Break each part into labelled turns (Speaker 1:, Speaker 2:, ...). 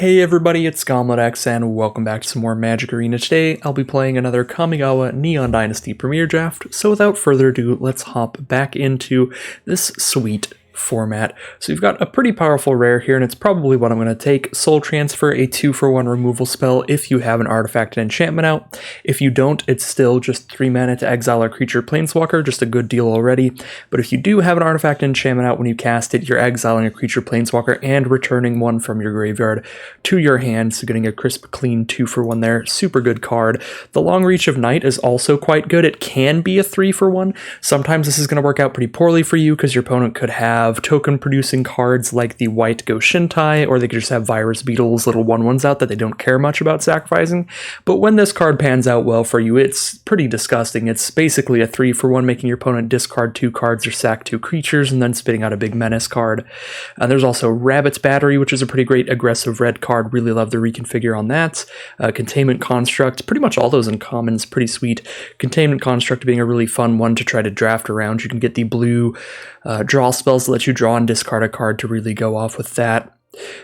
Speaker 1: Hey everybody, it's GombletX and welcome back to some more Magic Arena. Today I'll be playing another Kamigawa Neon Dynasty Premier Draft, so without further ado, let's hop back into this sweet format. So you've got a pretty powerful rare here, and it's probably what I'm going to take. Soul Transfer, a 2-for-1 removal spell if you have an artifact and enchantment out. If you don't, it's still just 3 mana to exile a creature planeswalker, just a good deal already. But if you do have an artifact and enchantment out when you cast it, you're exiling a creature planeswalker and returning one from your graveyard to your hand, so getting a crisp, clean 2-for-1 there. Super good card. The Long Reach of Night is also quite good. It can be a 3-for-1. Sometimes this is going to work out pretty poorly for you because your opponent could have token producing cards like the white Goshintai, or they could just have Virus Beetles, little 1/1s out that they don't care much about sacrificing. But when this card pans out well for you, it's pretty disgusting. It's basically a 3-for-1, making your opponent discard 2 cards or sack 2 creatures and then spitting out a big menace card. There's also Rabbit's Battery, which is a pretty great aggressive red card. Really love the reconfigure on that. Containment Construct, pretty much all those in commons, pretty sweet. Containment Construct being a really fun one to try to draft around. You can get the blue draw spells that let you draw and discard a card to really go off with that.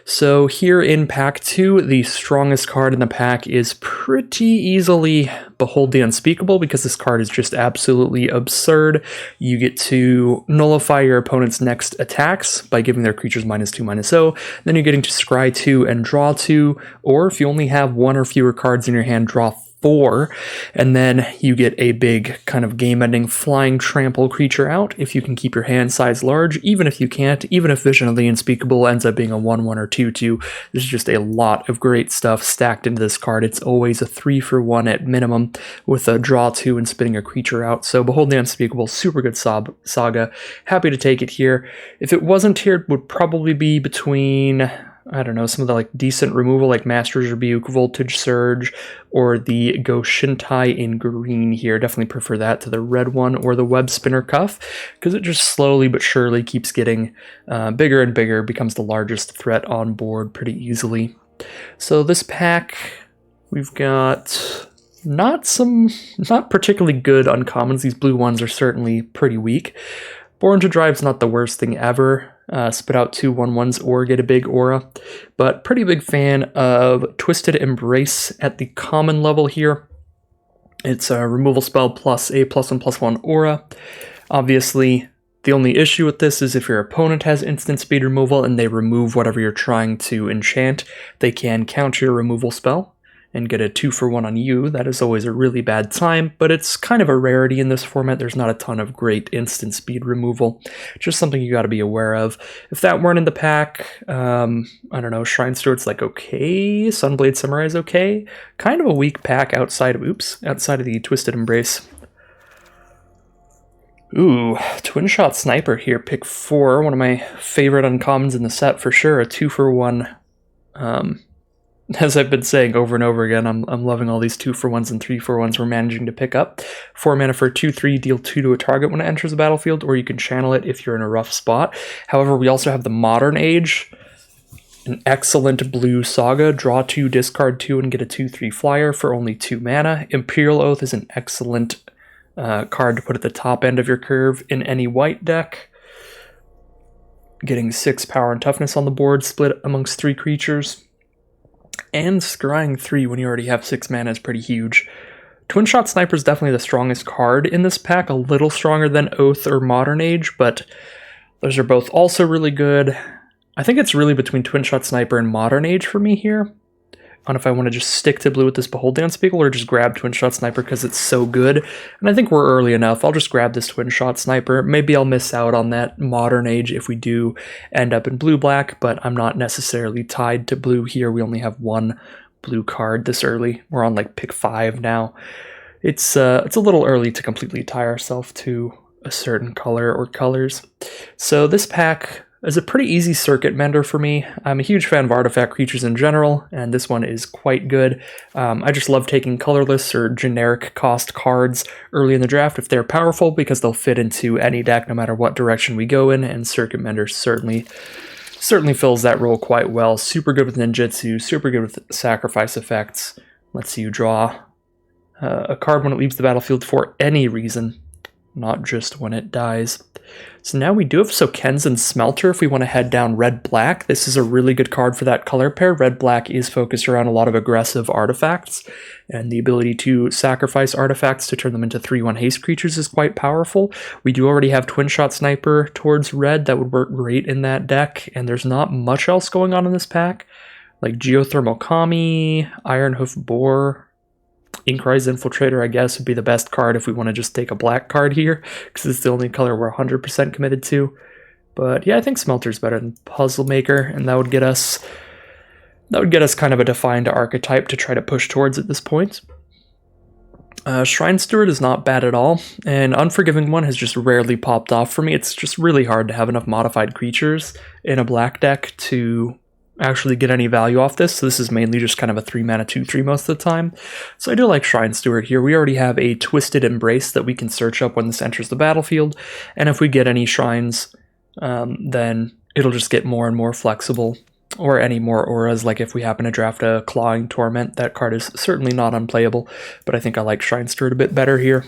Speaker 1: So here in pack 2, the strongest card in the pack is pretty easily Behold the Unspeakable, because this card is just absolutely absurd. You get to nullify your opponent's next attacks by giving their creatures -2/-0. Then you're getting to scry 2 and draw 2, or if you only have 1 or fewer cards in your hand, draw 4, and then you get a big kind of game-ending flying trample creature out if you can keep your hand size large. Even if you can't, even if Vision of the Unspeakable ends up being a 1/1 or 2/2, there's just a lot of great stuff stacked into this card. It's always a 3-for-1 at minimum, with a draw 2 and spitting a creature out. So Behold the Unspeakable, super good saga. Happy to take it here. If it wasn't here, it would probably be between, I don't know, some of the decent removal like Master's Rebuke, Voltage Surge, or the Goshintai in green here. Definitely prefer that to the red one or the Web Spinner Cuff, because it just slowly but surely keeps getting bigger and bigger, becomes the largest threat on board pretty easily. So this pack, we've got not particularly good uncommons. These blue ones are certainly pretty weak. Born to Drive's not the worst thing ever. Spit out 2 1/1s or get a big aura, but pretty big fan of Twisted Embrace at the common level here. It's a removal spell plus a +1/+1 aura. Obviously, the only issue with this is if your opponent has instant speed removal and they remove whatever you're trying to enchant, they can counter your removal spell and get a 2-for-1 on you. That is always a really bad time, but it's kind of a rarity in this format. There's not a ton of great instant speed removal. Just something you got to be aware of. If that weren't in the pack, I don't know, Shrine Stewart's okay, Sunblade Samurai's okay. Kind of a weak pack outside of the Twisted Embrace. Ooh, Twin Shot Sniper here, pick 4, one of my favorite uncommons in the set for sure, a 2-for-1. As I've been saying over and over again, I'm loving all these 2-for-1s and 3-for-1s we're managing to pick up. 4 mana for 2/3, deal 2 to a target when it enters the battlefield, or you can channel it if you're in a rough spot. However, we also have the Modern Age, an excellent blue saga, draw 2, discard 2, and get a 2/3 flyer for only 2 mana. Imperial Oath is an excellent card to put at the top end of your curve in any white deck. Getting 6 power and toughness on the board, split amongst 3 creatures. And scrying 3 when you already have 6 mana is pretty huge. Twin Shot Sniper is definitely the strongest card in this pack, a little stronger than Oath or Modern Age, but those are both also really good. I think it's really between Twin Shot Sniper and Modern Age for me here, on if I want to just stick to blue with this Behold the Unspeakable or just grab Twin Shot Sniper because it's so good. And I think we're early enough. I'll just grab this Twin Shot Sniper. Maybe I'll miss out on that Modern Age if we do end up in blue-black, but I'm not necessarily tied to blue here. We only have 1 blue card this early. We're on pick 5 now. It's a little early to completely tie ourselves to a certain color or colors. So this pack is a pretty easy circuit mender for me. I'm a huge fan of artifact creatures in general, and this one is quite good. I just love taking colorless or generic cost cards early in the draft if they're powerful, because they'll fit into any deck no matter what direction we go in, and circuit mender certainly fills that role quite well. Super good with ninjutsu, super good with sacrifice effects. Lets you draw a card when it leaves the battlefield for any reason. not just when it dies. So now we do have Sokens and Smelter if we want to head down red-black. This is a really good card for that color pair. Red-black is focused around a lot of aggressive artifacts, and the ability to sacrifice artifacts to turn them into 3/1 haste creatures is quite powerful. We do already have Twin Shot Sniper towards red that would work great in that deck, and there's not much else going on in this pack. Like Geothermal Kami, Ironhoof Boar, Inkrise Infiltrator, I guess, would be the best card if we want to just take a black card here, because it's the only color we're 100% committed to. But yeah, I think Smelter's better than Puzzle Maker, and that would get us kind of a defined archetype to try to push towards at this point. Shrine Steward is not bad at all, and Unforgiving One has just rarely popped off for me. It's just really hard to have enough modified creatures in a black deck to actually get any value off this, so this is mainly just kind of a 3-mana 2/3 most of the time. So I do like Shrine Steward here. We already have a Twisted Embrace that we can search up when this enters the battlefield, and if we get any shrines, then it'll just get more and more flexible, or any more auras. Like if we happen to draft a Clawing Torment, that card is certainly not unplayable, but I think I like Shrine Steward a bit better here.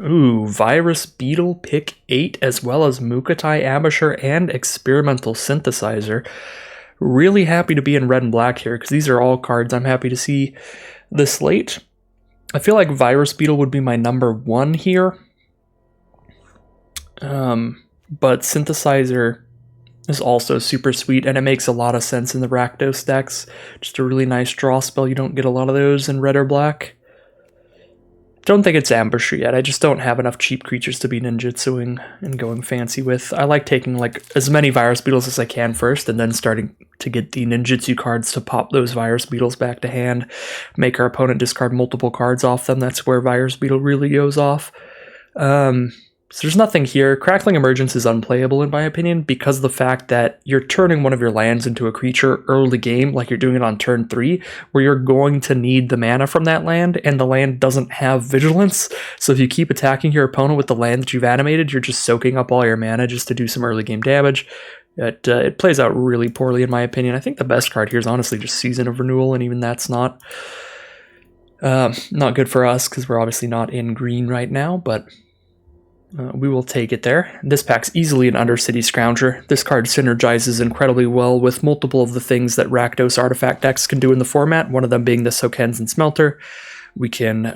Speaker 1: Ooh, Virus Beetle, pick 8, as well as Mukatai Abasher and Experimental Synthesizer. Really happy to be in red and black here, because these are all cards I'm happy to see this late. I feel like Virus Beetle would be my number 1 here. But Synthesizer is also super sweet, and it makes a lot of sense in the Rakdos decks. Just a really nice draw spell. You don't get a lot of those in red or black. Don't think it's Ambusher yet. I just don't have enough cheap creatures to be ninjutsuing and going fancy with. I like taking like as many Virus Beetles as I can first, and then starting to get the ninjutsu cards to pop those Virus Beetles back to hand, make our opponent discard multiple cards off them. That's where Virus Beetle really goes off. So there's nothing here. Crackling Emergence is unplayable in my opinion, because of the fact that you're turning one of your lands into a creature early game, like you're doing it on turn 3, where you're going to need the mana from that land, and the land doesn't have Vigilance. So if you keep attacking your opponent with the land that you've animated, you're just soaking up all your mana just to do some early game damage. It plays out really poorly in my opinion. I think the best card here is honestly just Season of Renewal, and even that's not good for us, because we're obviously not in green right now, but we will take it there. This pack's easily an Undercity Scrounger. This card synergizes incredibly well with multiple of the things that Rakdos artifact decks can do in the format, one of them being the Sokens and Smelter. We can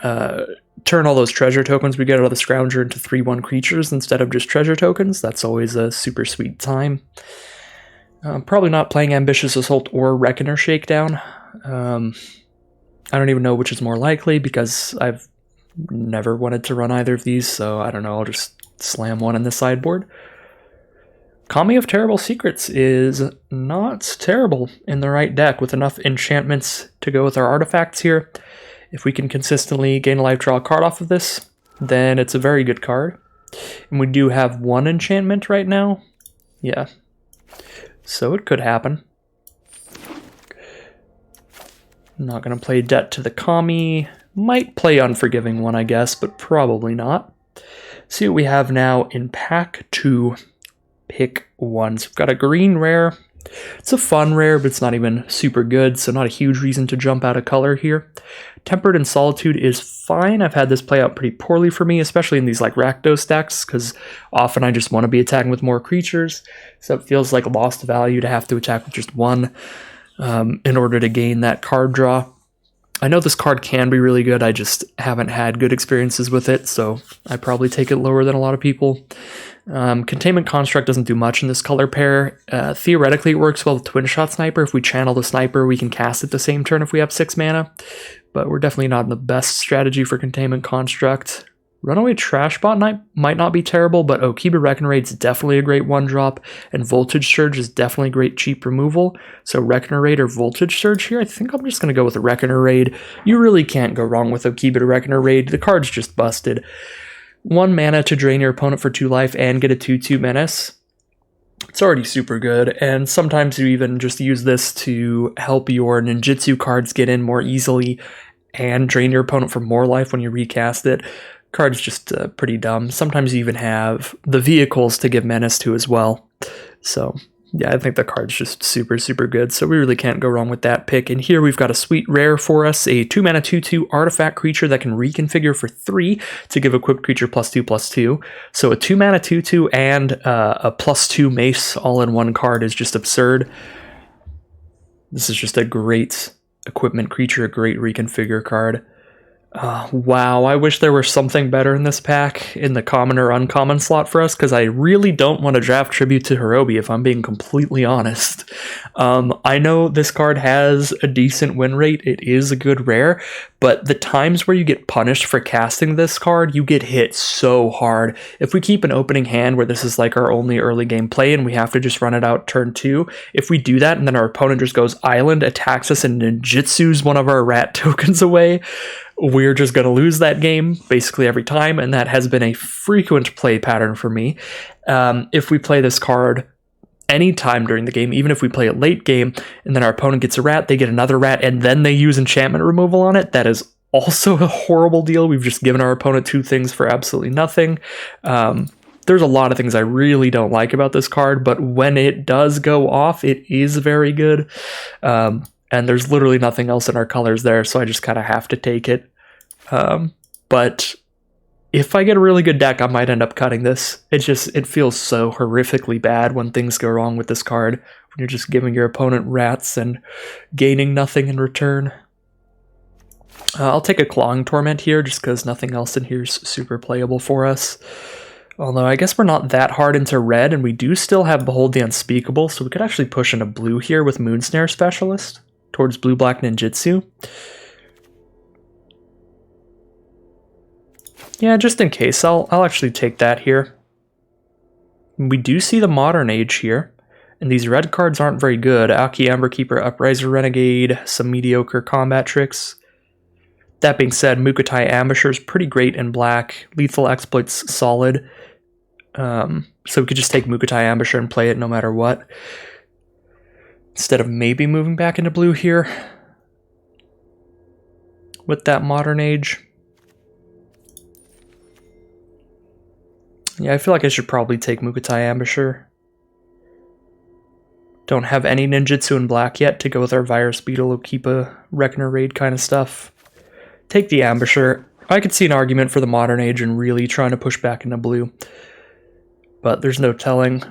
Speaker 1: turn all those treasure tokens we get out of the Scrounger into 3/1 creatures instead of just treasure tokens. That's always a super sweet time. Probably not playing Ambitious Assault or Reckoner Shakedown. I don't even know which is more likely, because I've never wanted to run either of these, so I don't know, I'll just slam one in the sideboard. Kami of Terrible Secrets is not terrible in the right deck with enough enchantments to go with our artifacts here. If we can consistently gain a life, draw a card off of this, then it's a very good card. And we do have 1 enchantment right now. Yeah. So it could happen. I'm not going to play Debt to the Kami. Might play Unforgiving One, I guess, but probably not. See what we have now in pack 2, pick 1. So we've got a green rare. It's a fun rare, but it's not even super good, so not a huge reason to jump out of color here. Tempered in Solitude is fine. I've had this play out pretty poorly for me, especially in these like Rakdos decks, because often I just want to be attacking with more creatures, so it feels like lost value to have to attack with just 1 in order to gain that card draw. I know this card can be really good, I just haven't had good experiences with it, so I probably take it lower than a lot of people. Containment Construct doesn't do much in this color pair. Theoretically, it works well with Twin Shot Sniper. If we channel the Sniper, we can cast it the same turn if we have 6 mana, but we're definitely not in the best strategy for Containment Construct. Runaway Trashbot might not be terrible, but Okiba Reckoner Raid is definitely a great 1-drop, and Voltage Surge is definitely great cheap removal. So Reckoner Raid or Voltage Surge here, I think I'm just going to go with a Reckoner Raid. You really can't go wrong with Okiba Reckoner Raid. The card's just busted. 1 mana to drain your opponent for 2 life and get a 2/2 menace. It's already super good, and sometimes you even just use this to help your ninjutsu cards get in more easily and drain your opponent for more life when you recast it. Card's just pretty dumb. Sometimes you even have the vehicles to give menace to as well. So Yeah, I think the card's just super, super good, so we really can't go wrong with that pick. And here we've got a sweet rare for us, a 2-mana 2/2 artifact creature that can reconfigure for 3 to give equipped creature +2/+2. So a 2-mana 2/2 and a +2 mace all in one card is just absurd. This is just a great equipment creature, a great reconfigure card. Wow, I wish there were something better in this pack in the common or uncommon slot for us, because I really don't want to draft Tribute to Hirobi, if I'm being completely honest. I know this card has a decent win rate, it is a good rare, but the times where you get punished for casting this card, you get hit so hard. If we keep an opening hand where this is like our only early game play and we have to just run it out turn 2, if we do that and then our opponent just goes island, attacks us, and ninjutsus one of our rat tokens away, we're just going to lose that game basically every time, and that has been a frequent play pattern for me. If we play this card anytime during the game, even if we play it late game, and then our opponent gets a rat, they get another rat, and then they use enchantment removal on it, that is also a horrible deal. We've just given our opponent 2 things for absolutely nothing. There's a lot of things I really don't like about this card, but when it does go off, it is very good. And there's literally nothing else in our colors there, so I just kind of have to take it. But if I get a really good deck, I might end up cutting this. It feels so horrifically bad when things go wrong with this card, when you're just giving your opponent rats and gaining nothing in return. I'll take a Clawing Torment here, just because nothing else in here is super playable for us. Although I guess we're not that hard into red, and we do still have Behold the Unspeakable, so we could actually push into blue here with Moonsnare Specialist towards blue-black ninjutsu. Yeah, just in case, I'll actually take that here. We do see the Modern Age here, and these red cards aren't very good. Aki Emberkeeper, Upriser Renegade, some mediocre combat tricks. That being said, Mukotai Ambusher is pretty great in black. Lethal Exploit's solid. So we could just take Mukotai Ambusher and play it no matter what, instead of maybe moving back into blue here with that Modern Age. Yeah, I feel like I should probably take Mukotai Ambusher. Don't have any ninjutsu in black yet to go with our Virus Beetle, Okipa, Reckoner Raid kind of stuff. Take the Ambusher. I could see an argument for the Modern Age and really trying to push back into blue, but there's no telling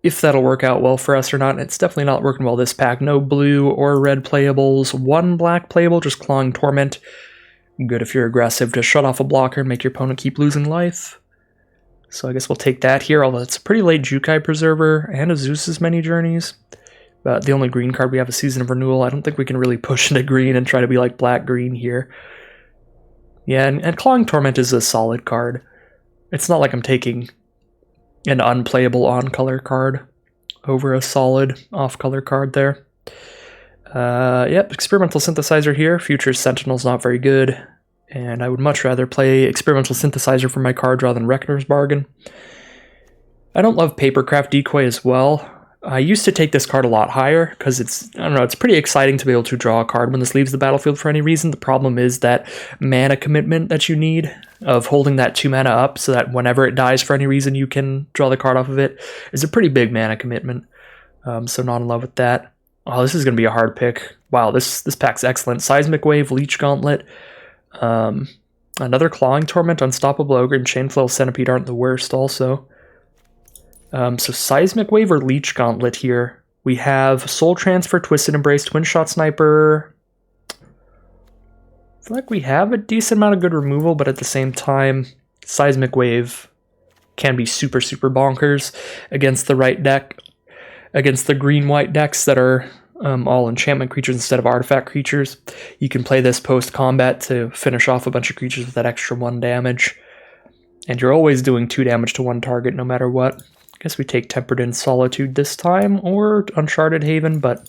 Speaker 1: if that'll work out well for us or not. It's definitely not working well this pack. No blue or red playables. 1 black playable, just Clawing Torment. Good if you're aggressive to shut off a blocker and make your opponent keep losing life. So I guess we'll take that here, although it's a pretty late Jukai Preserver and a Zeus's Many Journeys. But the only green card we have is Season of Renewal. I don't think we can really push into green and try to be like black-green here. Yeah, and Clawing Torment is a solid card. It's not like I'm taking an unplayable on-color card over a solid off-color card there. Yep, Experimental Synthesizer here. Future Sentinel's not very good, and I would much rather play Experimental Synthesizer for my card draw than Reckoner's Bargain. I don't love Papercraft Decoy as well. I used to take this card a lot higher because it's pretty exciting to be able to draw a card when this leaves the battlefield for any reason. The problem is that mana commitment that you need of holding that 2 mana up so that whenever it dies for any reason you can draw the card off of it is a pretty big mana commitment. So not in love with that. Oh, this is going to be a hard pick. Wow, this pack's excellent. Seismic Wave, Leech Gauntlet, another Clawing Torment, Unstoppable Ogre, and Chainflail Centipede aren't the worst also. So Seismic Wave or Leech Gauntlet here. We have Soul Transfer, Twisted Embrace, Twin Shot Sniper. I feel like we have a decent amount of good removal, but at the same time, Seismic Wave can be super, super bonkers against the right deck, against the green-white decks that are all enchantment creatures instead of artifact creatures. You can play this post-combat to finish off a bunch of creatures with that extra 1 damage. And you're always doing 2 damage to one target no matter what. I guess we take Tempered in Solitude this time, or Uncharted Haven, but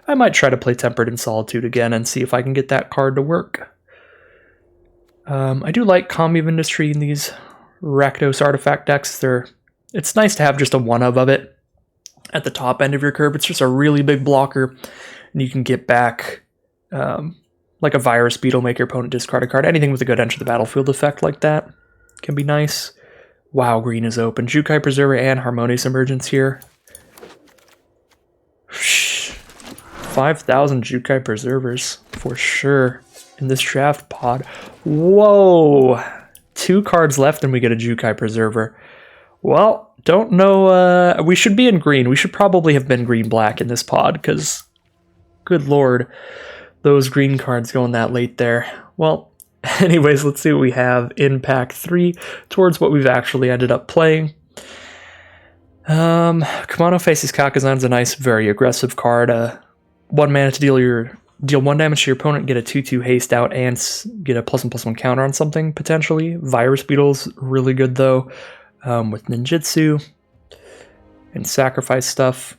Speaker 1: I might try to play Tempered in Solitude again and see if I can get that card to work. I do like Kami of Industry in these Rakdos artifact decks. It's nice to have just a 1 of it at the top end of your curve. It's just a really big blocker, and you can get back like a Virus Beetle, make your opponent discard a card. Anything with a good enter the battlefield effect like that can be nice. Wow, green is open. Jukai Preserver and Harmonious Emergence here. 5,000 Jukai Preservers for sure in this draft pod. Whoa! 2 cards left and we get a Jukai Preserver. Well, don't know. We should be in green. We should probably have been green-black in this pod because, good lord, those green cards going that late there. Well, anyways, let's see what we have in pack 3 towards what we've actually ended up playing. Kumano Faces Kakazan's a nice, very aggressive card. 1 mana to deal 1 damage to your opponent, get a 2/2 haste out, and get a +1/+1 counter on something, potentially. Virus Beetle's really good, though, with ninjutsu and sacrifice stuff.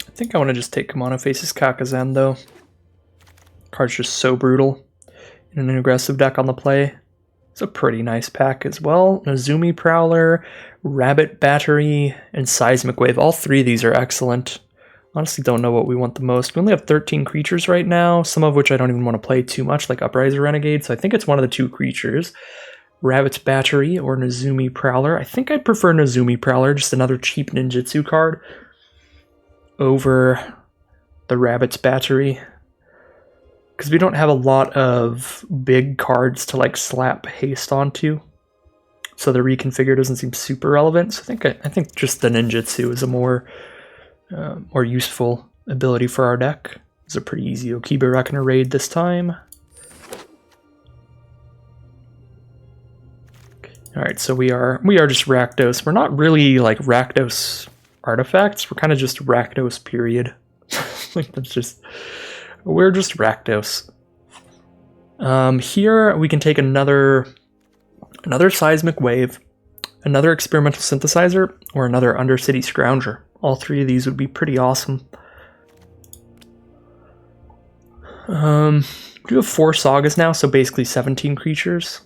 Speaker 1: I think I want to just take Kumano Faces Kakazan, though. Card's just so brutal in an aggressive deck on the play. It's a pretty nice pack as well. Nezumi Prowler, Rabbit Battery, and Seismic Wave. All 3 of these are excellent. Honestly don't know what we want the most. We only have 13 creatures right now, some of which I don't even want to play too much, like Upriser Renegade, so I think it's one of the 2 creatures. Rabbit's Battery or Nezumi Prowler. I think I'd prefer Nezumi Prowler, just another cheap ninjutsu card, over the Rabbit's Battery. Because we don't have a lot of big cards to like slap haste onto, so the reconfigure doesn't seem super relevant. So I think just the ninjutsu is a more useful ability for our deck. It's a pretty easy Okiba Reckoner raid this time. All right, so we are just Rakdos. We're not really like Rakdos artifacts. We're kind of just Rakdos. Period. Like that's just. We're just Rakdos. Here we can take another Seismic Wave, another Experimental Synthesizer, or another Undercity Scrounger. All 3 of these would be pretty awesome. We have 4 Sagas now, so basically 17 creatures.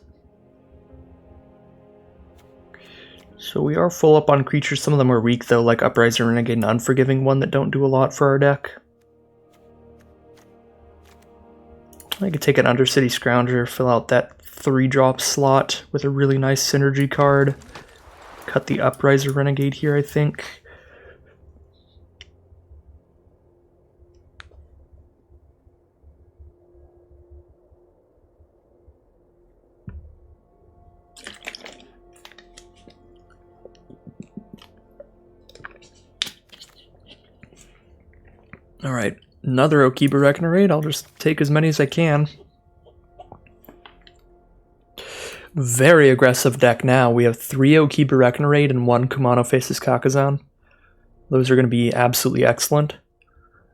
Speaker 1: So we are full up on creatures. Some of them are weak though, like Upriser Renegade and Unforgiving One that don't do a lot for our deck. I could take an Undercity Scrounger, fill out that 3-drop slot with a really nice synergy card. Cut the Upriser Renegade here, I think. Alright. Another Okiba Reckoner raid. I'll just take as many as I can. Very aggressive deck now. We have 3 Okiba Reckoner raid and 1 Kumano Faces Kakazan. Those are going to be absolutely excellent.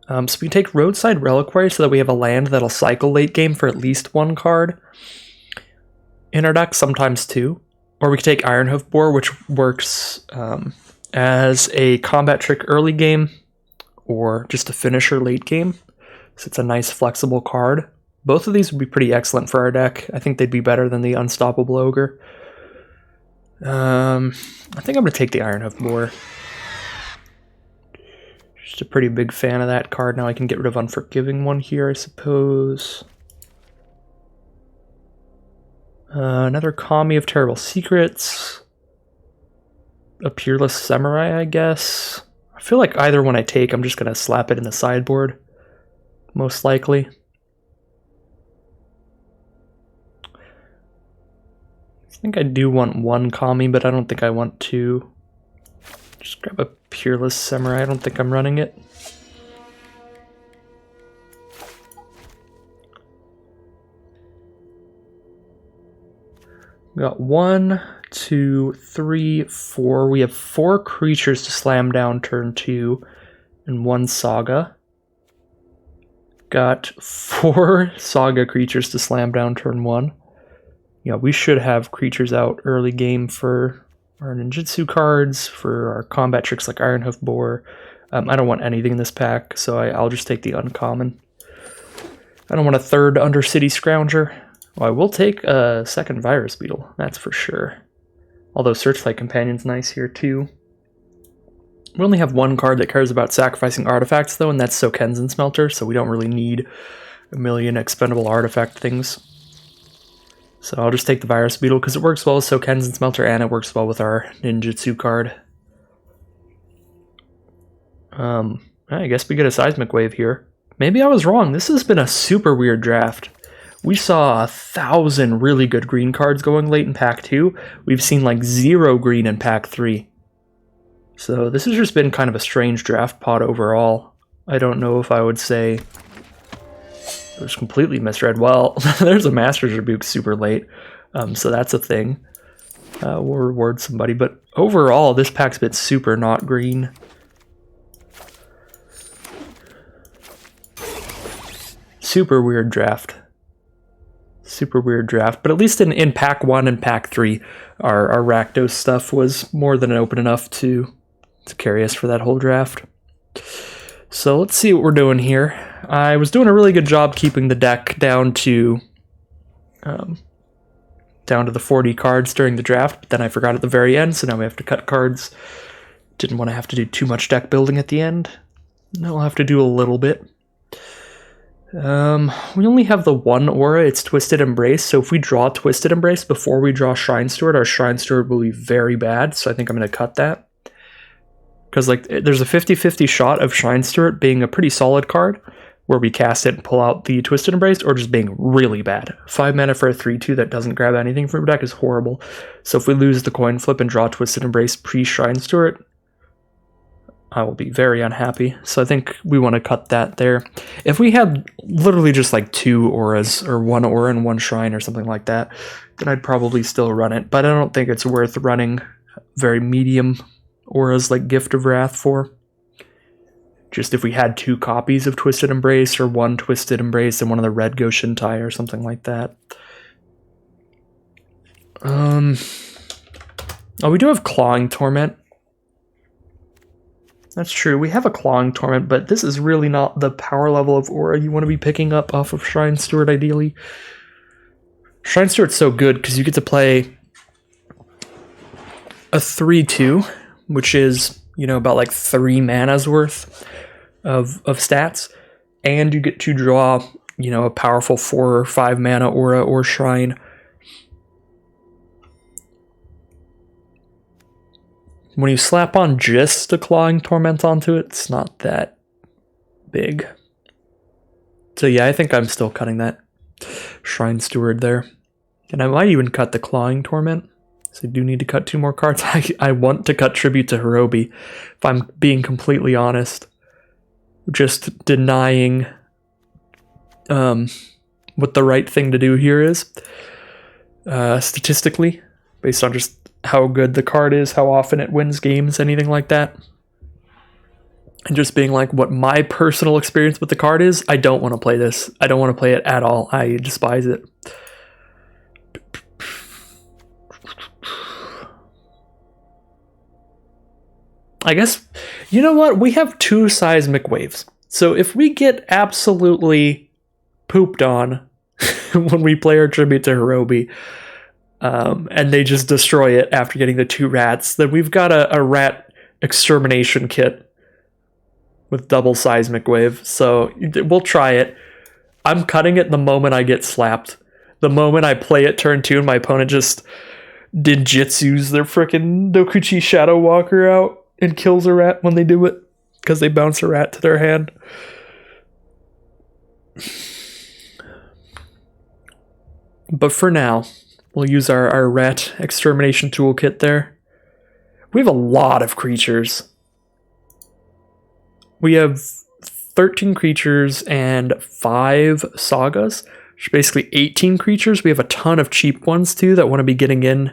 Speaker 1: So we take Roadside Reliquary so that we have a land that'll cycle late game for at least 1 card in our deck, sometimes 2. Or we could take Ironhoof Boar, which works as a combat trick early game, or just a finisher late game. So it's a nice flexible card. Both of these would be pretty excellent for our deck. I think they'd be better than the Unstoppable Ogre. I think I'm going to take the Ironhoof Boar. Just a pretty big fan of that card. Now I can get rid of Unforgiving One here, I suppose. Another Kami of Terrible Secrets. A Peerless Samurai, I guess. I feel like either one I take, I'm just going to slap it in the sideboard, most likely. I think I do want 1 Kami, but I don't think I want 2. Just grab a Peerless Samurai, I don't think I'm running it. We got 1, 2, 3, 4. We have 4 creatures to slam down turn 2 and 1 Saga. Got 4 Saga creatures to slam down turn 1. Yeah, we should have creatures out early game for our ninjutsu cards, for our combat tricks like Ironhoof Boar. I don't want anything in this pack, so I'll just take the uncommon. I don't want a 3rd Undercity Scrounger. Well, I will take a 2nd Virus Beetle, that's for sure. Although Searchlight Companion's nice here too. We only have 1 card that cares about sacrificing artifacts though, and that's Sokenzen Smelter, so we don't really need a million expendable artifact things. So I'll just take the Virus Beetle because it works well with Soken's Smelter and it works well with our Ninjutsu card. I guess we get a Seismic Wave here. Maybe I was wrong. This has been a super weird draft. We saw 1,000 really good green cards going late in Pack 2. We've seen like 0 green in Pack 3. So this has just been kind of a strange draft pod overall. I don't know if I would say it was completely misread. Well, there's a Master's Rebuke super late, so that's a thing. We'll reward somebody, but overall, this pack's been super not green. Super weird draft. Super weird draft, but at least in Pack 1 and Pack 3, our Rakdos stuff was more than open enough to carry us for that whole draft. So let's see what we're doing here. I was doing a really good job keeping the deck down to the 40 cards during the draft, but then I forgot at the very end, so now we have to cut cards. Didn't want to have to do too much deck building at the end. Now we'll have to do a little bit. We only have the one aura, it's Twisted Embrace, so if we draw Twisted Embrace before we draw Shrine Steward, our Shrine Steward will be very bad, so I think I'm going to cut that. Because like, there's a 50-50 shot of Shrine Steward being a pretty solid card, where we cast it and pull out the Twisted Embrace, or just being really bad. 5 mana for a 3-2 that doesn't grab anything from your deck is horrible. So if we lose the coin flip and draw Twisted Embrace pre-Shrine Steward, I will be very unhappy. So I think we want to cut that there. If we had literally just like 2 auras, or 1 aura and 1 shrine or something like that, then I'd probably still run it. But I don't think it's worth running very medium auras like Gift of Wrath for. Just if we had 2 copies of Twisted Embrace, or 1 Twisted Embrace and one of the red Goshintai or something like that. Oh, we do have Clawing Torment. That's true, we have a Clawing Torment, but this is really not the power level of aura you want to be picking up off of Shrine Steward, ideally. Shrine Steward's so good because you get to play a 3-2, which is, you know, about like 3 mana's worth of stats, and you get to draw, you know, a powerful 4 or 5 mana aura or shrine. When you slap on just a Clawing Torment onto it, it's not that big. So yeah, I think I'm still cutting that Shrine Steward there. And I might even cut the Clawing Torment. So I do need to cut 2 more cards. I want to cut Tribute to Hirobi, if I'm being completely honest. Just denying what the right thing to do here is. Statistically, based on just how good the card is, how often it wins games, anything like that. And just being like what my personal experience with the card is, I don't want to play this. I don't want to play it at all. I despise it. I guess, you know what? We have 2 Seismic Waves. So if we get absolutely pooped on when we play our Tribute to Hirobi, and they just destroy it after getting the 2 rats, then we've got a rat extermination kit with double Seismic Wave. So we'll try it. I'm cutting it the moment I get slapped. The moment I play it turn 2 and my opponent just ninjutsus their frickin' Dokuchi Shadow Walker out and kills a rat when they do it, because they bounce a rat to their hand. But for now, we'll use our rat extermination toolkit there. We have a lot of creatures. We have 13 creatures and 5 sagas, which is basically 18 creatures. We have a ton of cheap ones too that want to be getting in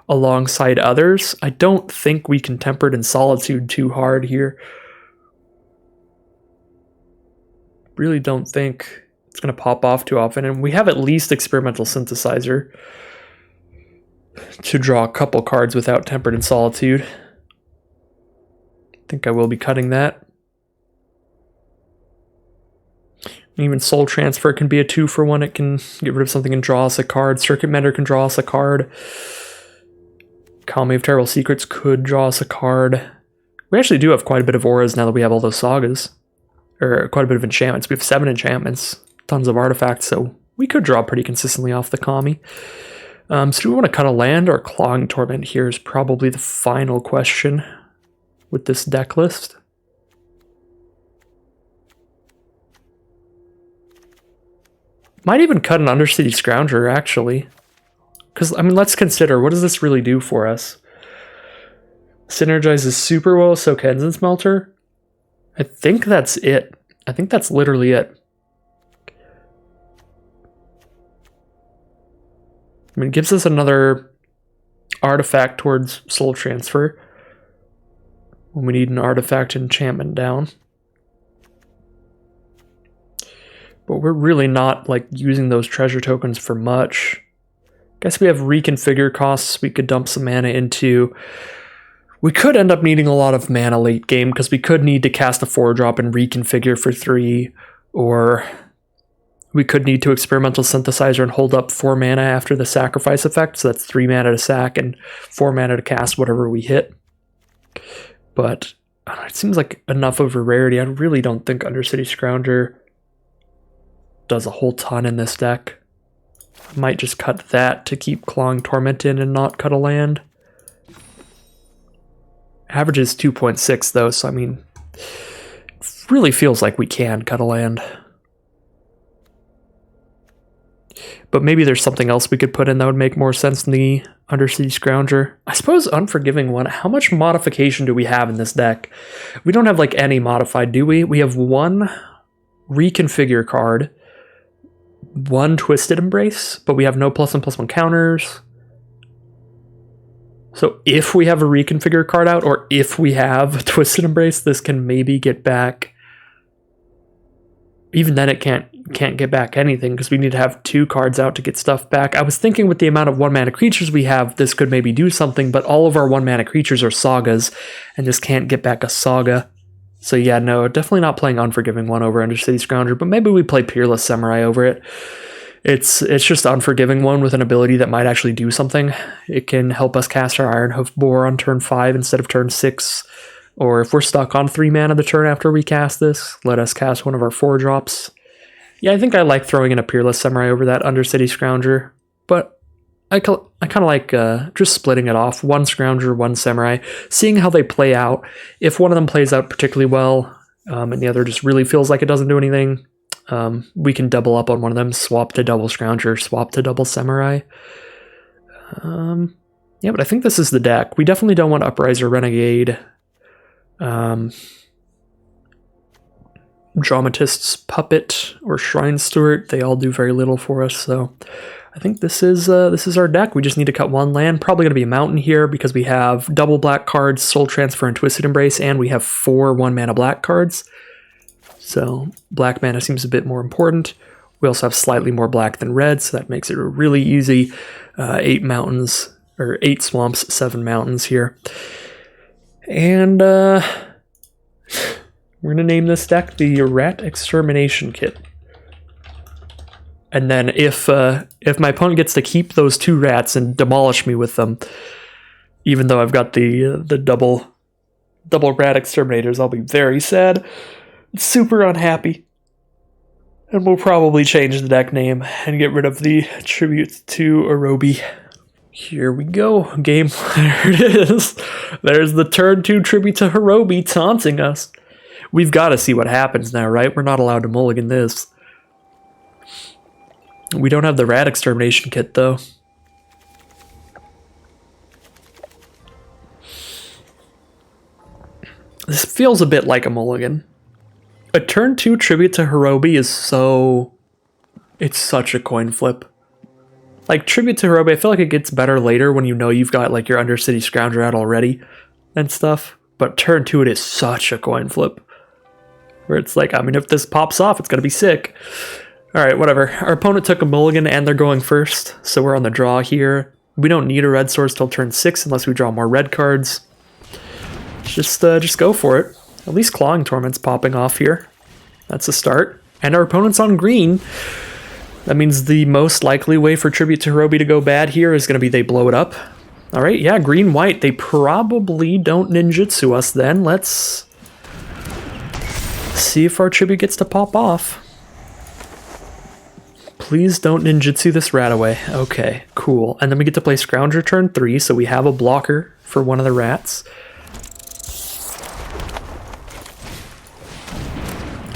Speaker 1: alongside others. I don't think we can Tempered in Solitude too hard here. Really don't think it's going to pop off too often. And we have at least Experimental Synthesizer to draw a couple cards without Tempered in Solitude. I think I will be cutting that. Even Soul Transfer can be a 2-for-1. It can get rid of something and draw us a card. Circuit Mender can draw us a card. Colony of Terrible Secrets could draw us a card. We actually do have quite a bit of auras now that we have all those sagas. Or quite a bit of enchantments. We have 7 enchantments. Tons of artifacts, so we could draw pretty consistently off the Kami. So do we want to cut a land, or Clawing Torment here is probably the final question with this deck list. Might even cut an Undercity Scrounger, actually. Because, I mean, let's consider, what does this really do for us? Synergizes super well with Sokenzen Smelter. I think that's it. I think that's literally it. I mean, it gives us another artifact towards Soul Transfer when we need an artifact enchantment down. But we're really not, like, using those treasure tokens for much. Guess we have reconfigure costs we could dump some mana into. We could end up needing a lot of mana late game, because we could need to cast a 4-drop and reconfigure for 3, or we could need to Experimental Synthesizer and hold up 4 mana after the sacrifice effect, so that's 3 mana to sack and 4 mana to cast whatever we hit. But it seems like enough of a rarity. I really don't think Undercity Scrounger does a whole ton in this deck. I might just cut that to keep Clawing Torment in and not cut a land. Average is 2.6 though, so I mean, it really feels like we can cut a land. But maybe there's something else we could put in that would make more sense than the Undercity Scrounger. I suppose Unforgiving One, how much modification do we have in this deck? We don't have like any modified, do we? We have 1 Reconfigure card, 1 Twisted Embrace, but we have no +1/+1 counters. So if we have a Reconfigure card out, or if we have Twisted Embrace, this can maybe get back. Even then it can't get back anything, because we need to have 2 cards out to get stuff back. I was thinking with the amount of 1-mana creatures we have, this could maybe do something, but all of our 1-mana creatures are sagas, and this can't get back a saga. So yeah, no, definitely not playing Unforgiving One over Undercity Scrounger, but maybe we play Peerless Samurai over it. It's just Unforgiving One with an ability that might actually do something. It can help us cast our Ironhoof Boar on turn 5 instead of turn 6. Or if we're stuck on 3 mana the turn after we cast this, let us cast one of our 4-drops. Yeah, I think I like throwing in a Peerless Samurai over that Undercity Scrounger, but I kind of like just splitting it off. 1 Scrounger, 1 Samurai, seeing how they play out. If one of them plays out particularly well, and the other just really feels like it doesn't do anything, we can double up on one of them, swap to double Scrounger, swap to double Samurai. Yeah, but I think this is the deck. We definitely don't want Upriser Renegade. Dramatist's Puppet or Shrine Steward, they all do very little for us, so I think this is our deck. We just need to cut 1 land. Probably going to be a mountain here, because we have double black cards, Soul Transfer and Twisted Embrace, and we have 4 1-mana black cards. So black mana seems a bit more important. We also have slightly more black than red, so that makes it really easy. 8 mountains, or 8 swamps, 7 mountains here. And we're going to name this deck the Rat Extermination Kit. And then if my opponent gets to keep those 2 rats and demolish me with them, even though I've got the double rat exterminators, I'll be very sad, super unhappy. And we'll probably change the deck name and get rid of the tribute to Orobi. Here we go. Game. There it is. There's the turn 2 tribute to Orobi taunting us. We've got to see what happens now, right? We're not allowed to mulligan this. We don't have the Rat Extermination Kit, though. This feels a bit like a mulligan. A turn 2 tribute to Orobi is so... It's such a coin flip. Like, tribute to Orobi, I feel like it gets better later when you know you've got, like, your Undercity Scrounger out already and stuff. But turn 2, it is such a coin flip. Where it's like, I mean, if this pops off, it's gonna be sick. Alright, whatever. Our opponent took a mulligan and they're going first, so we're on the draw here. We don't need a red source till turn 6 unless we draw more red cards. Just go for it. At least Clawing Torment's popping off here. That's a start. And our opponent's on green. That means the most likely way for Tribute to Orobi to go bad here is going to be they blow it up. Alright, yeah, green-white. They probably don't ninjutsu us then. Let's see if our Tribute gets to pop off. Please don't ninjutsu this rat away. Okay, cool. And then we get to play Scrounger turn 3, so we have a blocker for one of the rats.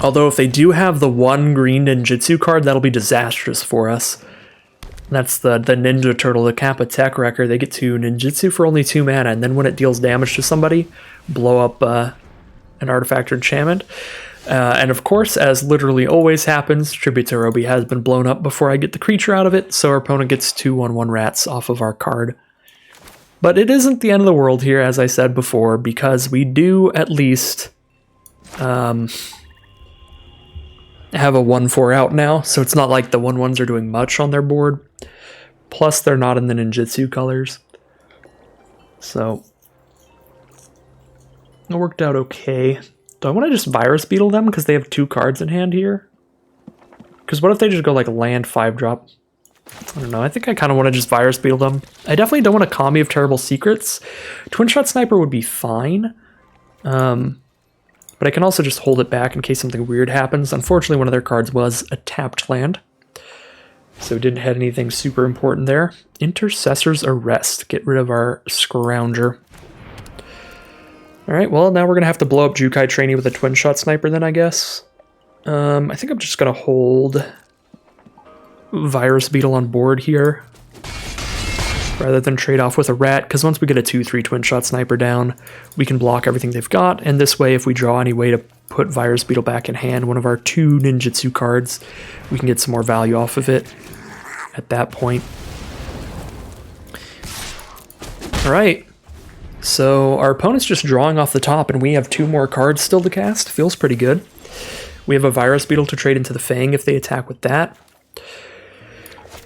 Speaker 1: Although if they do have the one green ninjutsu card, that'll be disastrous for us. That's the Ninja Turtle, the Kappa Tech Wrecker. They get to ninjutsu for only 2 mana, and then when it deals damage to somebody, blow up an artifact or enchantment. And of course, as literally always happens, Tribute to Roby has been blown up before I get the creature out of it, so our opponent gets 2 1/1 rats off of our card. But it isn't the end of the world here, as I said before, because we do at least have a 1/4 out now, so it's not like the 1/1s are doing much on their board. Plus, they're not in the ninjutsu colors. So, it worked out okay. Do I want to just Virus Beetle them because they have 2 cards in hand here? Because what if they just go like land 5-drop? I don't know, I think I kind of want to just Virus Beetle them. I definitely don't want a Kami of Terrible Secrets. Twin Shot Sniper would be fine. But I can also just hold it back in case something weird happens. Unfortunately, one of their cards was a tapped land, so didn't have anything super important there. Intercessor's Arrest. Get rid of our Scrounger. Alright, well, now we're going to have to blow up Jukai Trainee with a Twin Shot Sniper then, I guess. I think I'm just going to hold Virus Beetle on board here, rather than trade off with a rat, because once we get a 2/3 Twin Shot Sniper down, we can block everything they've got, and this way, if we draw any way to put Virus Beetle back in hand, one of our 2 ninjutsu cards, we can get some more value off of it at that point. Alright, so our opponent's just drawing off the top, and we have 2 more cards still to cast. Feels pretty good. We have a Virus Beetle to trade into the Fang if they attack with that.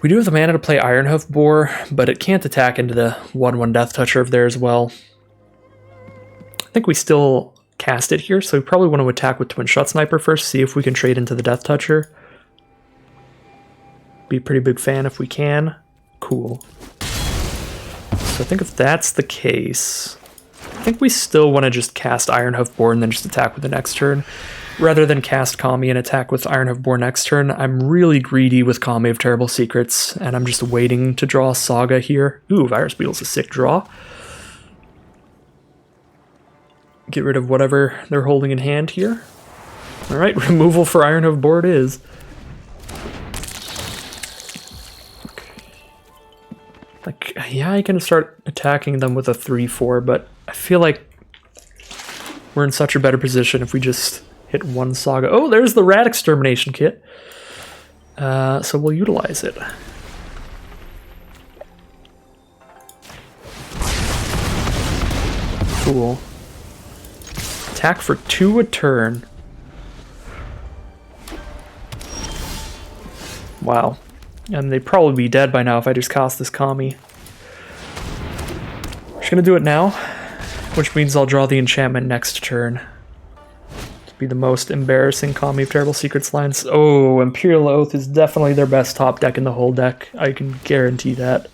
Speaker 1: We do have the mana to play Ironhoof Boar, but it can't attack into the 1/1 Death Toucher of theirs well. I think we still cast it here, so we probably want to attack with Twin Shot Sniper first, see if we can trade into the Death Toucher. Be a pretty big fan if we can. Cool. So I think if that's the case, I think we still want to just cast Ironhoof Boar and then just attack with the next turn. Rather than cast Kami and attack with Ironhoof Boar next turn, I'm really greedy with Kami of Terrible Secrets, and I'm just waiting to draw a Saga here. Ooh, Virus Beetle's a sick draw. Get rid of whatever they're holding in hand here. Alright, removal for Ironhoof Boar it is. Like, yeah, I can start attacking them with a 3/4, but I feel like we're in such a better position if we just hit 1 Saga. Oh, there's the Rat Extermination Kit. So we'll utilize it. Cool. Attack for 2 a turn. Wow. And they'd probably be dead by now if I just cast this Kami. Just gonna do it now, which means I'll draw the enchantment next turn. Be the most embarrassing Kami of Terrible Secrets lines. Oh, Imperial Oath is definitely their best top deck in the whole deck. I can guarantee that.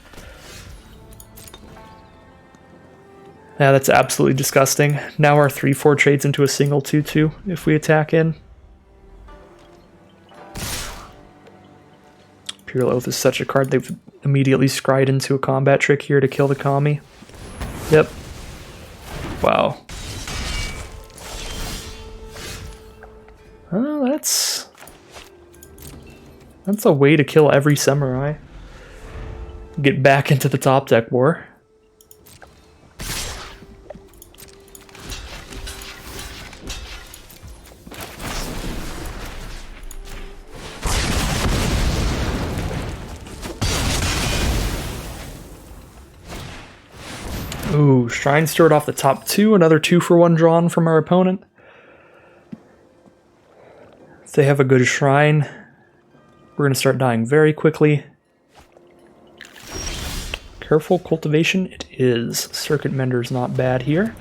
Speaker 1: Yeah, that's absolutely disgusting. Now our 3/4 trades into a single 2/2 if we attack in. Imperial Oath is such a card. They've immediately scryed into a combat trick here to kill the Kami. Yep. Wow. Oh, that's a way to kill every samurai. Get back into the top deck war. Ooh, Shrine Steward off the top 2, another 2-for-1 drawn from our opponent. If they have a good shrine, we're going to start dying very quickly. Careful Cultivation it is. Circuit Mender's not bad here.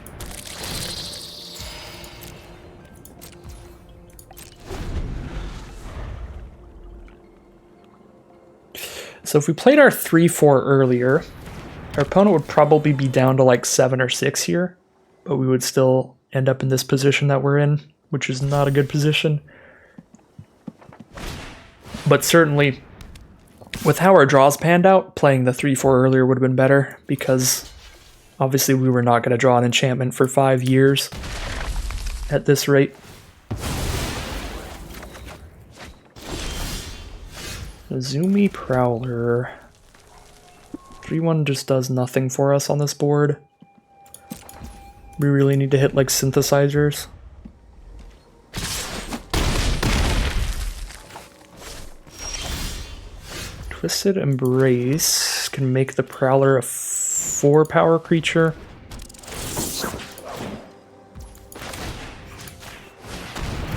Speaker 1: So if we played our 3/4 earlier, our opponent would probably be down to like 7 or 6 here, but we would still end up in this position that we're in, which is not a good position. But certainly With how our draws panned out, playing the 3-4 earlier would have been better, because obviously we were not going to draw an enchantment for 5 years at this rate. Azumi Prowler. 3-1 just does nothing for us on this board. We really need to hit like synthesizers. Twisted Embrace can make the Prowler a 4-power creature.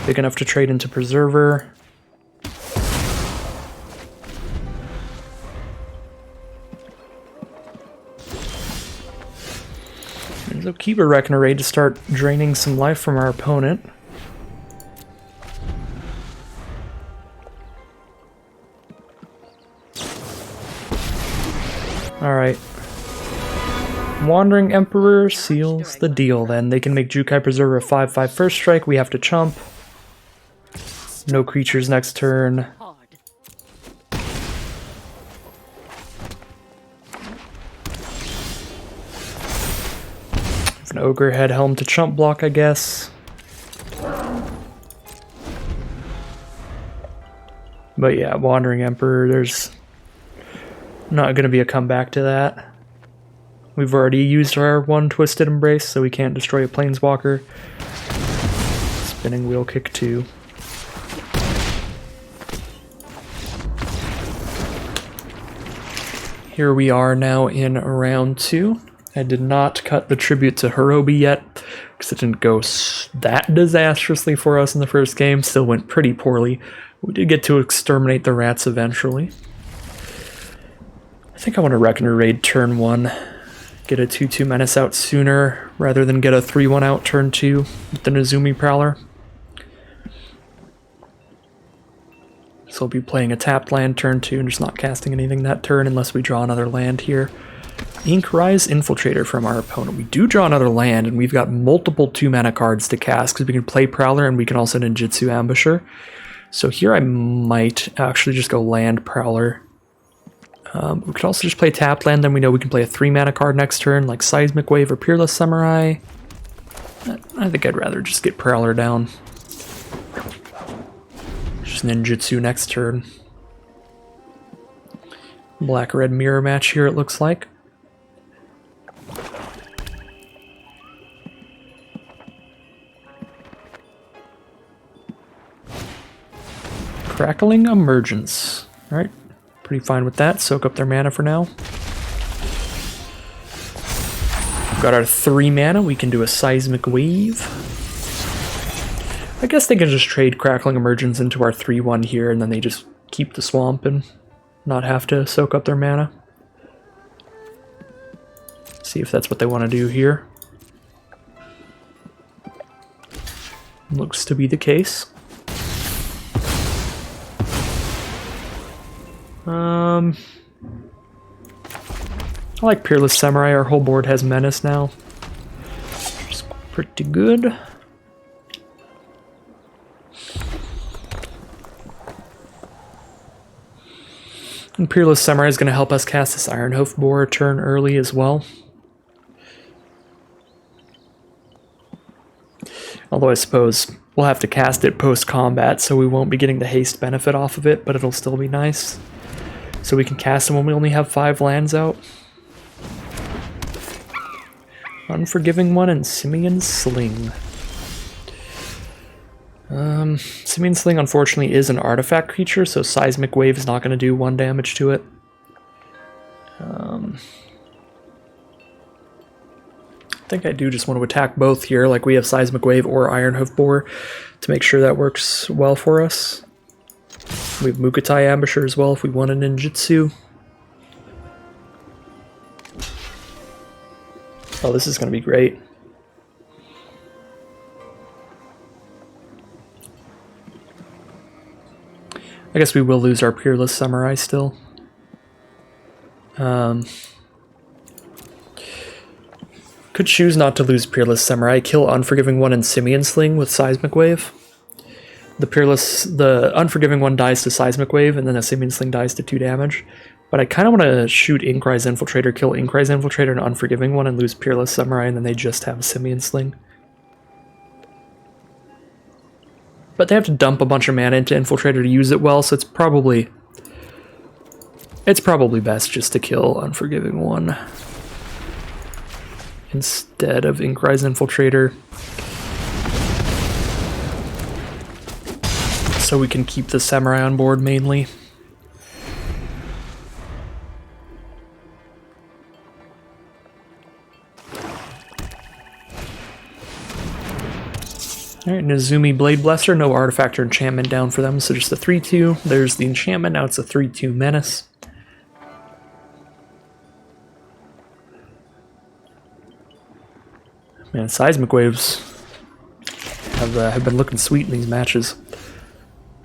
Speaker 1: Big enough to trade into Preserver. So keep a Reckoner Raid to start draining some life from our opponent. Alright. Wandering Emperor seals the deal then. They can make Jukai Preserver a 5/5 first strike. We have to chump. No creatures next turn. An Ogre Head Helm to chump block, I guess. But yeah, Wandering Emperor, there's not going to be a comeback to that. We've already used our 1 Twisted Embrace, so we can't destroy a Planeswalker. Spinning Wheel Kick 2. Here we are now in round 2. I did not cut the tribute to Hirobi yet, because it didn't go that disastrously for us in the first game. Still went pretty poorly. We did get to exterminate the rats eventually. I think I want to Reckoner Raid turn 1. Get a 2/2 Menace out sooner, rather than get a 3/1 out turn 2 with the Azumi Prowler. So I'll be playing a tapped land turn 2 and just not casting anything that turn unless we draw another land here. Inkrise Infiltrator from our opponent. We do draw another land, and we've got multiple 2-mana cards to cast, because we can play Prowler and we can also Ninjutsu Ambusher. So here I might actually just go land Prowler. We could also just play tapped land, then we know we can play a 3-mana card next turn, like Seismic Wave or Peerless Samurai. I think I'd rather just get Prowler down. Just Ninjutsu next turn. Black-red mirror match here, it looks like. Crackling Emergence. Alright, pretty fine with that. Soak up their mana for now. Got our 3 mana, we can do a Seismic Wave. I guess they can just trade Crackling Emergence into our 3/1 here, and then they just keep the swamp and not have to soak up their mana. See if that's what they want to do here. Looks to be the case. I like Peerless Samurai. Our whole board has Menace now. Which is pretty good. And Peerless Samurai is going to help us cast this Ironhoof Boar turn early as well. Although I suppose we'll have to cast it post-combat, so we won't be getting the haste benefit off of it, but it'll still be nice. So we can cast it when we only have 5 lands out. Unforgiving One and Simian Sling. Simian Sling unfortunately is an artifact creature, so Seismic Wave is not going to do 1 damage to it. I think I do just want to attack both here, like we have Seismic Wave or Ironhoof Boar, to make sure that works well for us. We have Mukotai Ambusher as well if we want a Ninjutsu. Oh, this is going to be great. I guess we will lose our Peerless Samurai still. Could choose not to lose Peerless Samurai, kill Unforgiving One and Simian Sling with Seismic Wave. The Peerless, the Unforgiving one dies to Seismic Wave, and then the Simian Sling dies to 2 damage. But I kind of want to shoot Inkrise Infiltrator, kill Inkrise Infiltrator and Unforgiving one, and lose Peerless Samurai, and then they just have a Simian Sling. But they have to dump a bunch of mana into Infiltrator to use it well, so it's probably best just to kill Unforgiving one instead of Inkrise Infiltrator, so we can keep the Samurai on board mainly. Alright, Nezumi Blade Blesser, no artifact or enchantment down for them, so just a 3-2. There's the enchantment, now it's a 3-2 Menace. Man, Seismic Waves have been looking sweet in these matches.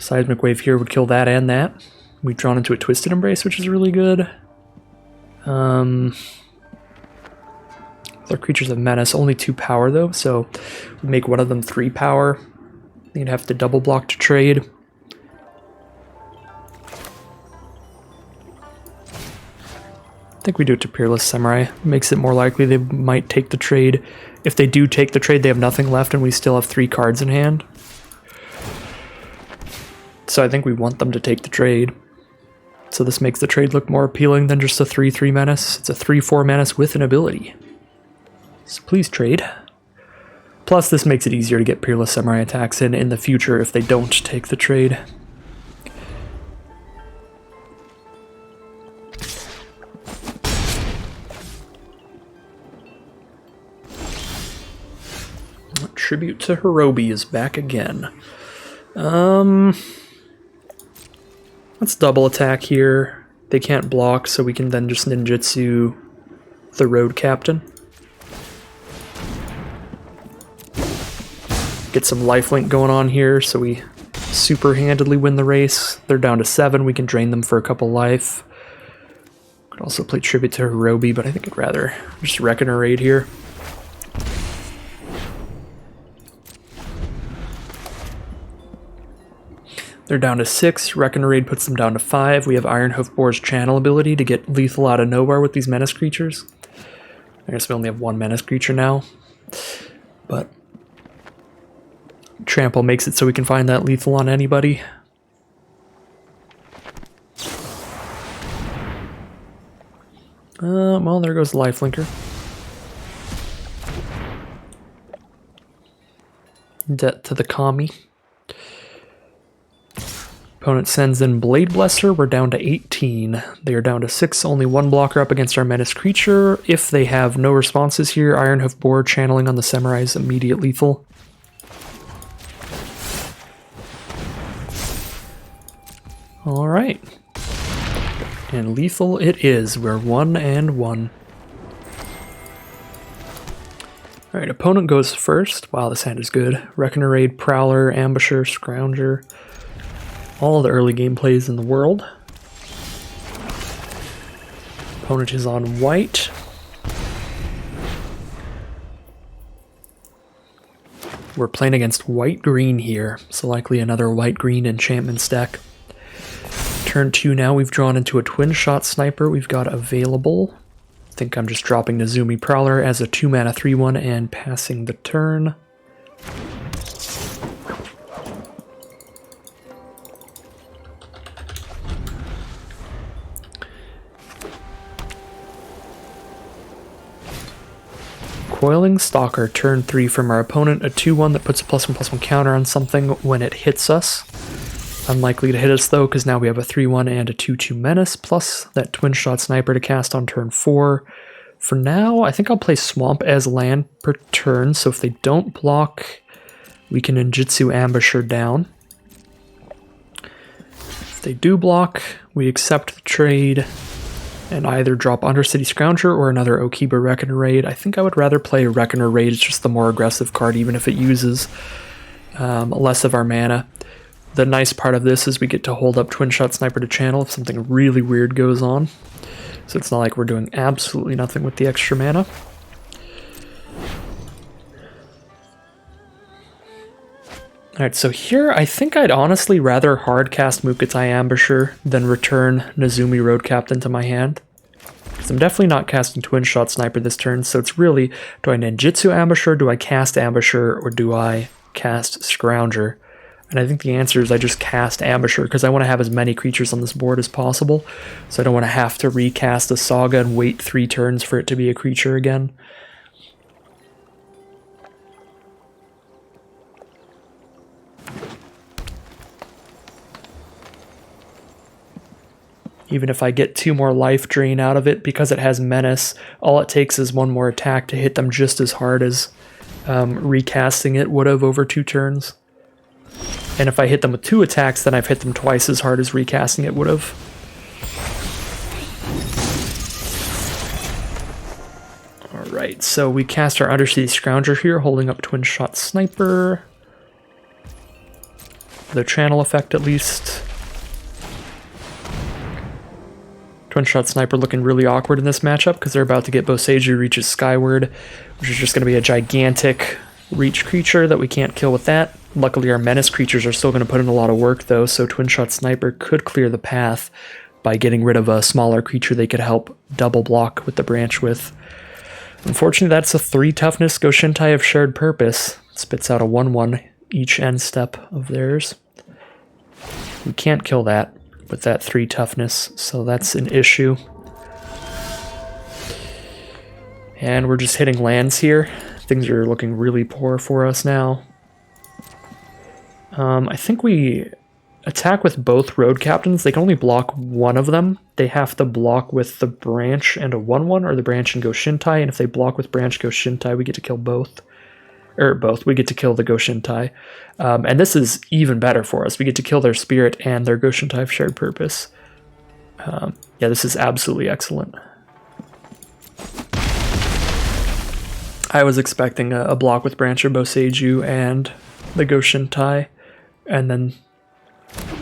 Speaker 1: Seismic Wave here would kill that and that. We've drawn into a Twisted Embrace, which is really good. Other creatures have Menace, only 2 power though, so we make one of them 3 power. You'd have to double block to trade. I think we do it to Peerless Samurai. Makes it more likely they might take the trade. If they do take the trade, they have nothing left and we still have 3 cards in hand. So I think we want them to take the trade. So this makes the trade look more appealing than just a 3-3 Menace. It's a 3-4 Menace with an ability. So please trade. Plus this makes it easier to get Peerless Samurai attacks in the future if they don't take the trade. Tribute to Hirobi is back again. Let's double attack here. They can't block, so we can then just ninjutsu the Road Captain. Get some lifelink going on here, so we super handedly win the race. They're down to 7, we can drain them for a couple life. Could also play Tribute to Hirobi, but I think I'd rather just Reckoner Raid here. They're down to 6, Reckoner Raid puts them down to 5. We have Ironhoof Boar's channel ability to get lethal out of nowhere with these Menace creatures. I guess we only have 1 Menace creature now, but Trample makes it so we can find that lethal on anybody. Well, there goes the Lifelinker. Debt to the Kami. Opponent sends in Blade Blesser. We're down to 18. They are down to 6. Only 1 blocker up against our Menace creature. If they have no responses here, Ironhoof Boar channeling on the Samurai's immediate lethal. Alright. And lethal it is. We're 1-1. Alright, opponent goes first. Wow, this hand is good. Reckoner Raid, Prowler, Ambusher, Scrounger. All the early game plays in the world. Opponent is on white. We're playing against white-green here, so likely another white-green enchantment stack. Turn 2 now, we've drawn into a twin-shot sniper we've got available. I think I'm just dropping Nezumi Prowler as a 2-mana 3-1 and passing the turn. Coiling Stalker, turn 3 from our opponent, a 2-1 that puts a +1/+1 counter on something when it hits us. Unlikely to hit us though, because now we have a 3-1 and a 2-2 Menace, plus that Twin Shot Sniper to cast on turn 4. For now, I think I'll play Swamp as land per turn, so if they don't block, we can Ninjutsu Ambusher down. If they do block, we accept the trade and either drop Undercity Scrounger or another Okiba Reckoner Raid. I think I would rather play Reckoner Raid, it's just the more aggressive card, even if it uses less of our mana. The nice part of this is we get to hold up Twin Shot Sniper to channel if something really weird goes on. So it's not like we're doing absolutely nothing with the extra mana. Alright, so here I think I'd honestly rather hard cast Mukatai Ambusher than return Nezumi Road Captain to my hand. Because I'm definitely not casting Twin Shot Sniper this turn, so it's really, do I Ninjutsu Ambusher, do I cast Ambusher, or do I cast Scrounger? And I think the answer is I just cast Ambusher, because I want to have as many creatures on this board as possible, so I don't want to have to recast a Saga and wait 3 turns for it to be a creature again. Even if I get 2 more life drain out of it, because it has Menace, all it takes is 1 more attack to hit them just as hard as recasting it would have over 2 turns. And if I hit them with 2 attacks, then I've hit them twice as hard as recasting it would have. Alright, so we cast our Undersea Scrounger here, holding up Twin Shot Sniper. The channel effect at least. Twin Shot Sniper looking really awkward in this matchup because they're about to get Boseiju reaches Skyward, which is just going to be a gigantic reach creature that we can't kill with that. Luckily our Menace creatures are still going to put in a lot of work though, so Twin Shot Sniper could clear the path by getting rid of a smaller creature they could help double block with the branch with. Unfortunately that's a 3 toughness Goshintai of Shared Purpose. It spits out a 1/1 each end step of theirs. We can't kill that with that 3 toughness, so that's an issue. And we're just hitting lands here. Things are looking really poor for us now. I think we attack with both road captains. They can only block one of them. They have to block with the branch and a 1/1, or the branch and Goshintai, and if they block with branch Goshintai, we get to kill both. Or both, we get to kill the Goshintai. And this is even better for us. We get to kill their spirit and their Goshintai of Shared Purpose. Yeah, this is absolutely excellent. I was expecting a block with Branch of Boseiju and the Goshintai, and then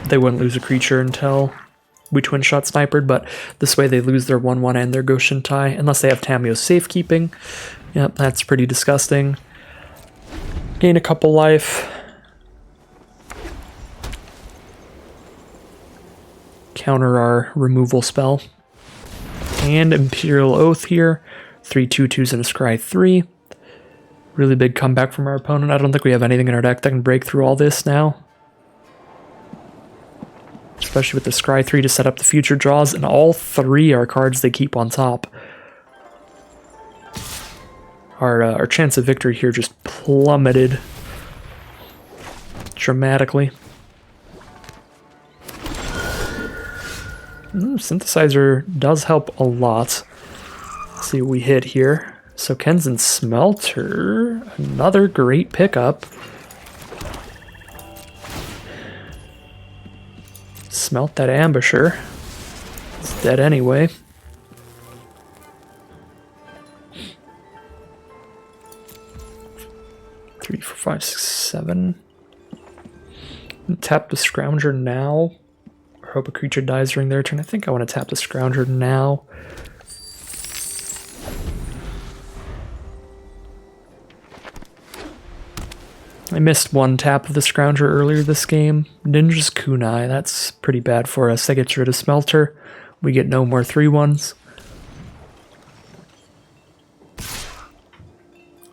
Speaker 1: they wouldn't lose a creature until we Twin Shot Snipered, but this way they lose their 1/1 and their Goshintai, unless they have Tamio's Safekeeping. Yep, that's pretty disgusting. Gain a couple life. Counter our removal spell. And Imperial Oath here. 3 2/2s and a Scry 3. Really big comeback from our opponent. I don't think we have anything in our deck that can break through all this now. Especially with the Scry 3 to set up the future draws, and all 3 are cards they keep on top. Our chance of victory here just plummeted dramatically. Synthesizer does help a lot. Let's see what we hit here. So Kenzen Smelter, another great pickup. Smelt that Ambusher. It's dead anyway. Three, four, five, six, 7. Tap the Scrounger now. Or hope a creature dies during their turn. I think I want to tap the Scrounger now. I missed 1 tap of the Scrounger earlier this game. Ninja's Kunai, that's pretty bad for us. That gets rid of Smelter. We get no more 3/1s.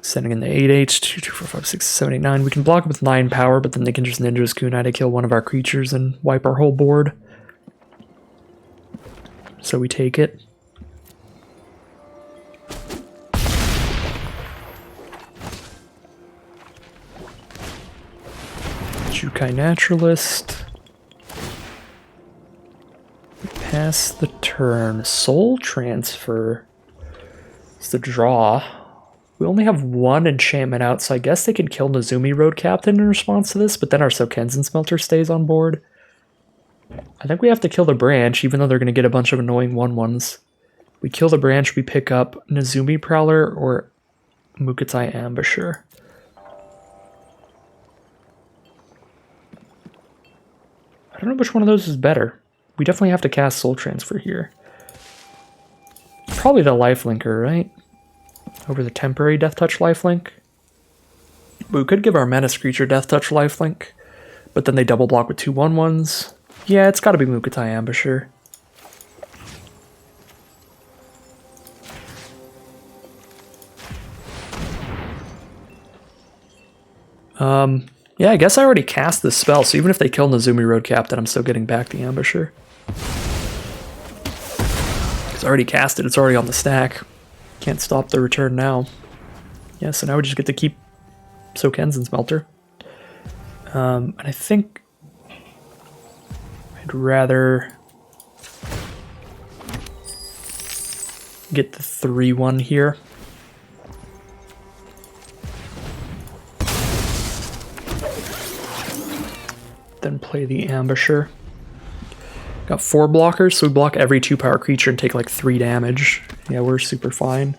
Speaker 1: Sending in the 8/8, 2, 2, 4, 5, 6, 7, 8, 9. We can block with 9 power, but then they can just Ninja's Kunai to kill one of our creatures and wipe our whole board. So we take it. Jukai Naturalist. Pass the turn. Soul Transfer. It's the draw. We only have 1 enchantment out, so I guess they can kill Nezumi Road Captain in response to this, but then our Sokenzen Smelter stays on board. I think we have to kill the branch, even though they're going to get a bunch of annoying 1/1s. We kill the branch, we pick up Nezumi Prowler or Mukatai Ambusher. I don't know which one of those is better. We definitely have to cast Soul Transfer here. Probably the Lifelinker, right? Over the temporary Death Touch Lifelink. We could give our Menace creature Death Touch lifelink, but then they double block with 2/1/1s. Yeah, it's gotta be Mukotai Ambusher. Yeah, I guess I already cast this spell, so even if they kill Nezumi Road Captain, I'm still getting back the Ambusher. Because I already cast it, it's already on the stack. Can't stop the return now. Yeah, so now we just get to keep Soken's Smelter. And I think I'd rather get the 3/1 here. Then play the Ambusher. Got 4 blockers, so we block every 2-power creature and take like 3 damage. Yeah, we're super fine.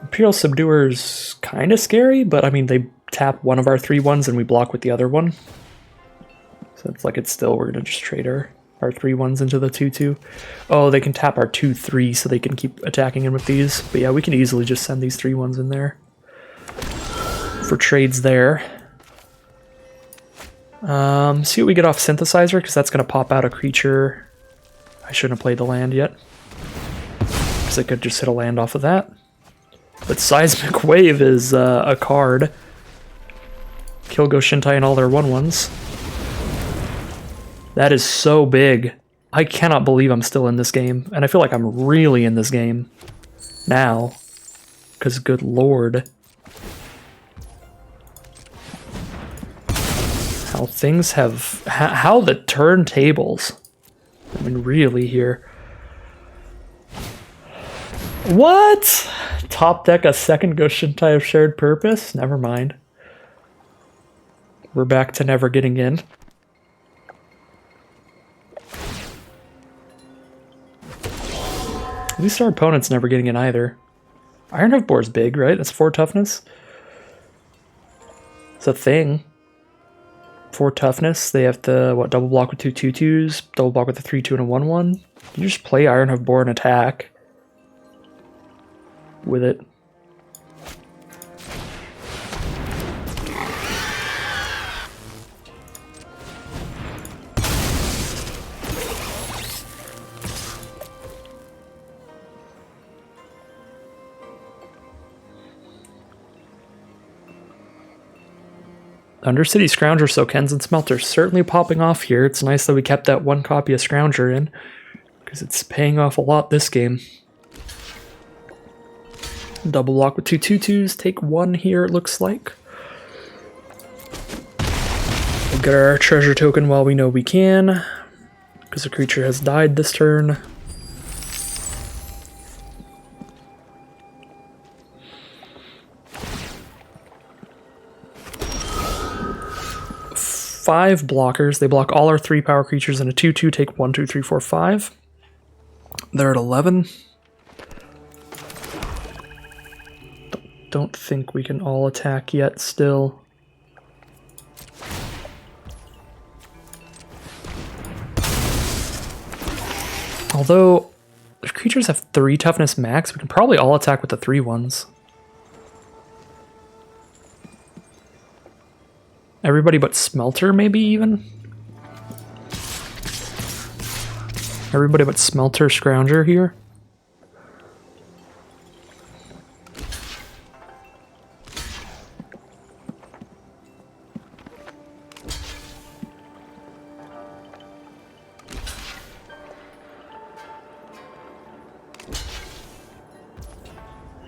Speaker 1: Imperial Subduer's kind of scary, but I mean, they tap one of our 3/1s and we block with the other one. So it's like it's still, we're gonna just trade our 3/1s into the 2/2. Oh, they can tap our 2/3 so they can keep attacking him with these. But yeah, we can easily just send these 3/1s in there for trades there. See what we get off Synthesizer, because that's going to pop out a creature. I shouldn't have played the land yet, because I could just hit a land off of that. But Seismic Wave is a card. Kill Goshintai and all their 1/1s. That is so big. I cannot believe I'm still in this game, and I feel like I'm really in this game now, because good lord. How things have, how the turntables, I mean really here. What? Top deck a second Goshintai of Shared Purpose? Never mind. We're back to never getting in. At least our opponent's never getting in either. Ironhoof Boar's big, right? That's 4 toughness. It's a thing. 4 toughness. They have to, what, double block with 2 2/2s, double block with a 3/2 and a 1/1. You just play Ironhoof Boar and attack with it. Undercity Scrounger, Soken's Smelter certainly popping off here. It's nice that we kept that 1 copy of Scrounger in, because it's paying off a lot this game. Double block with 2 2/2s, take 1 here it looks like. We'll get our treasure token while we know we can, because the creature has died this turn. Five blockers. They block all our 3-power creatures in a 2/2, take 1, 2, 3, 4, 5. They're at 11. Don't think we can all attack yet still. Although, if creatures have 3 toughness max, we can probably all attack with the 3/1s. Everybody but Smelter, maybe even? Everybody but Smelter, Scrounger here?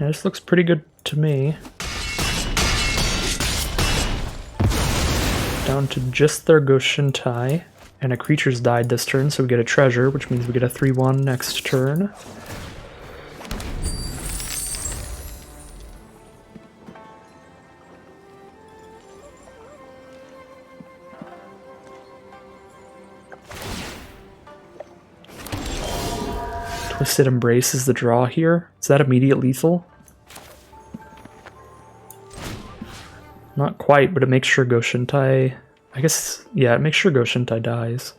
Speaker 1: Yeah, this looks pretty good to me. Down to just their Goshintai, and a creature's died this turn, so we get a treasure, which means we get a 3/1 next turn. Twisted Embrace is the draw here. Is that immediate lethal? Not quite, but it makes sure Goshintai... I guess, yeah, it makes sure Goshintai dies.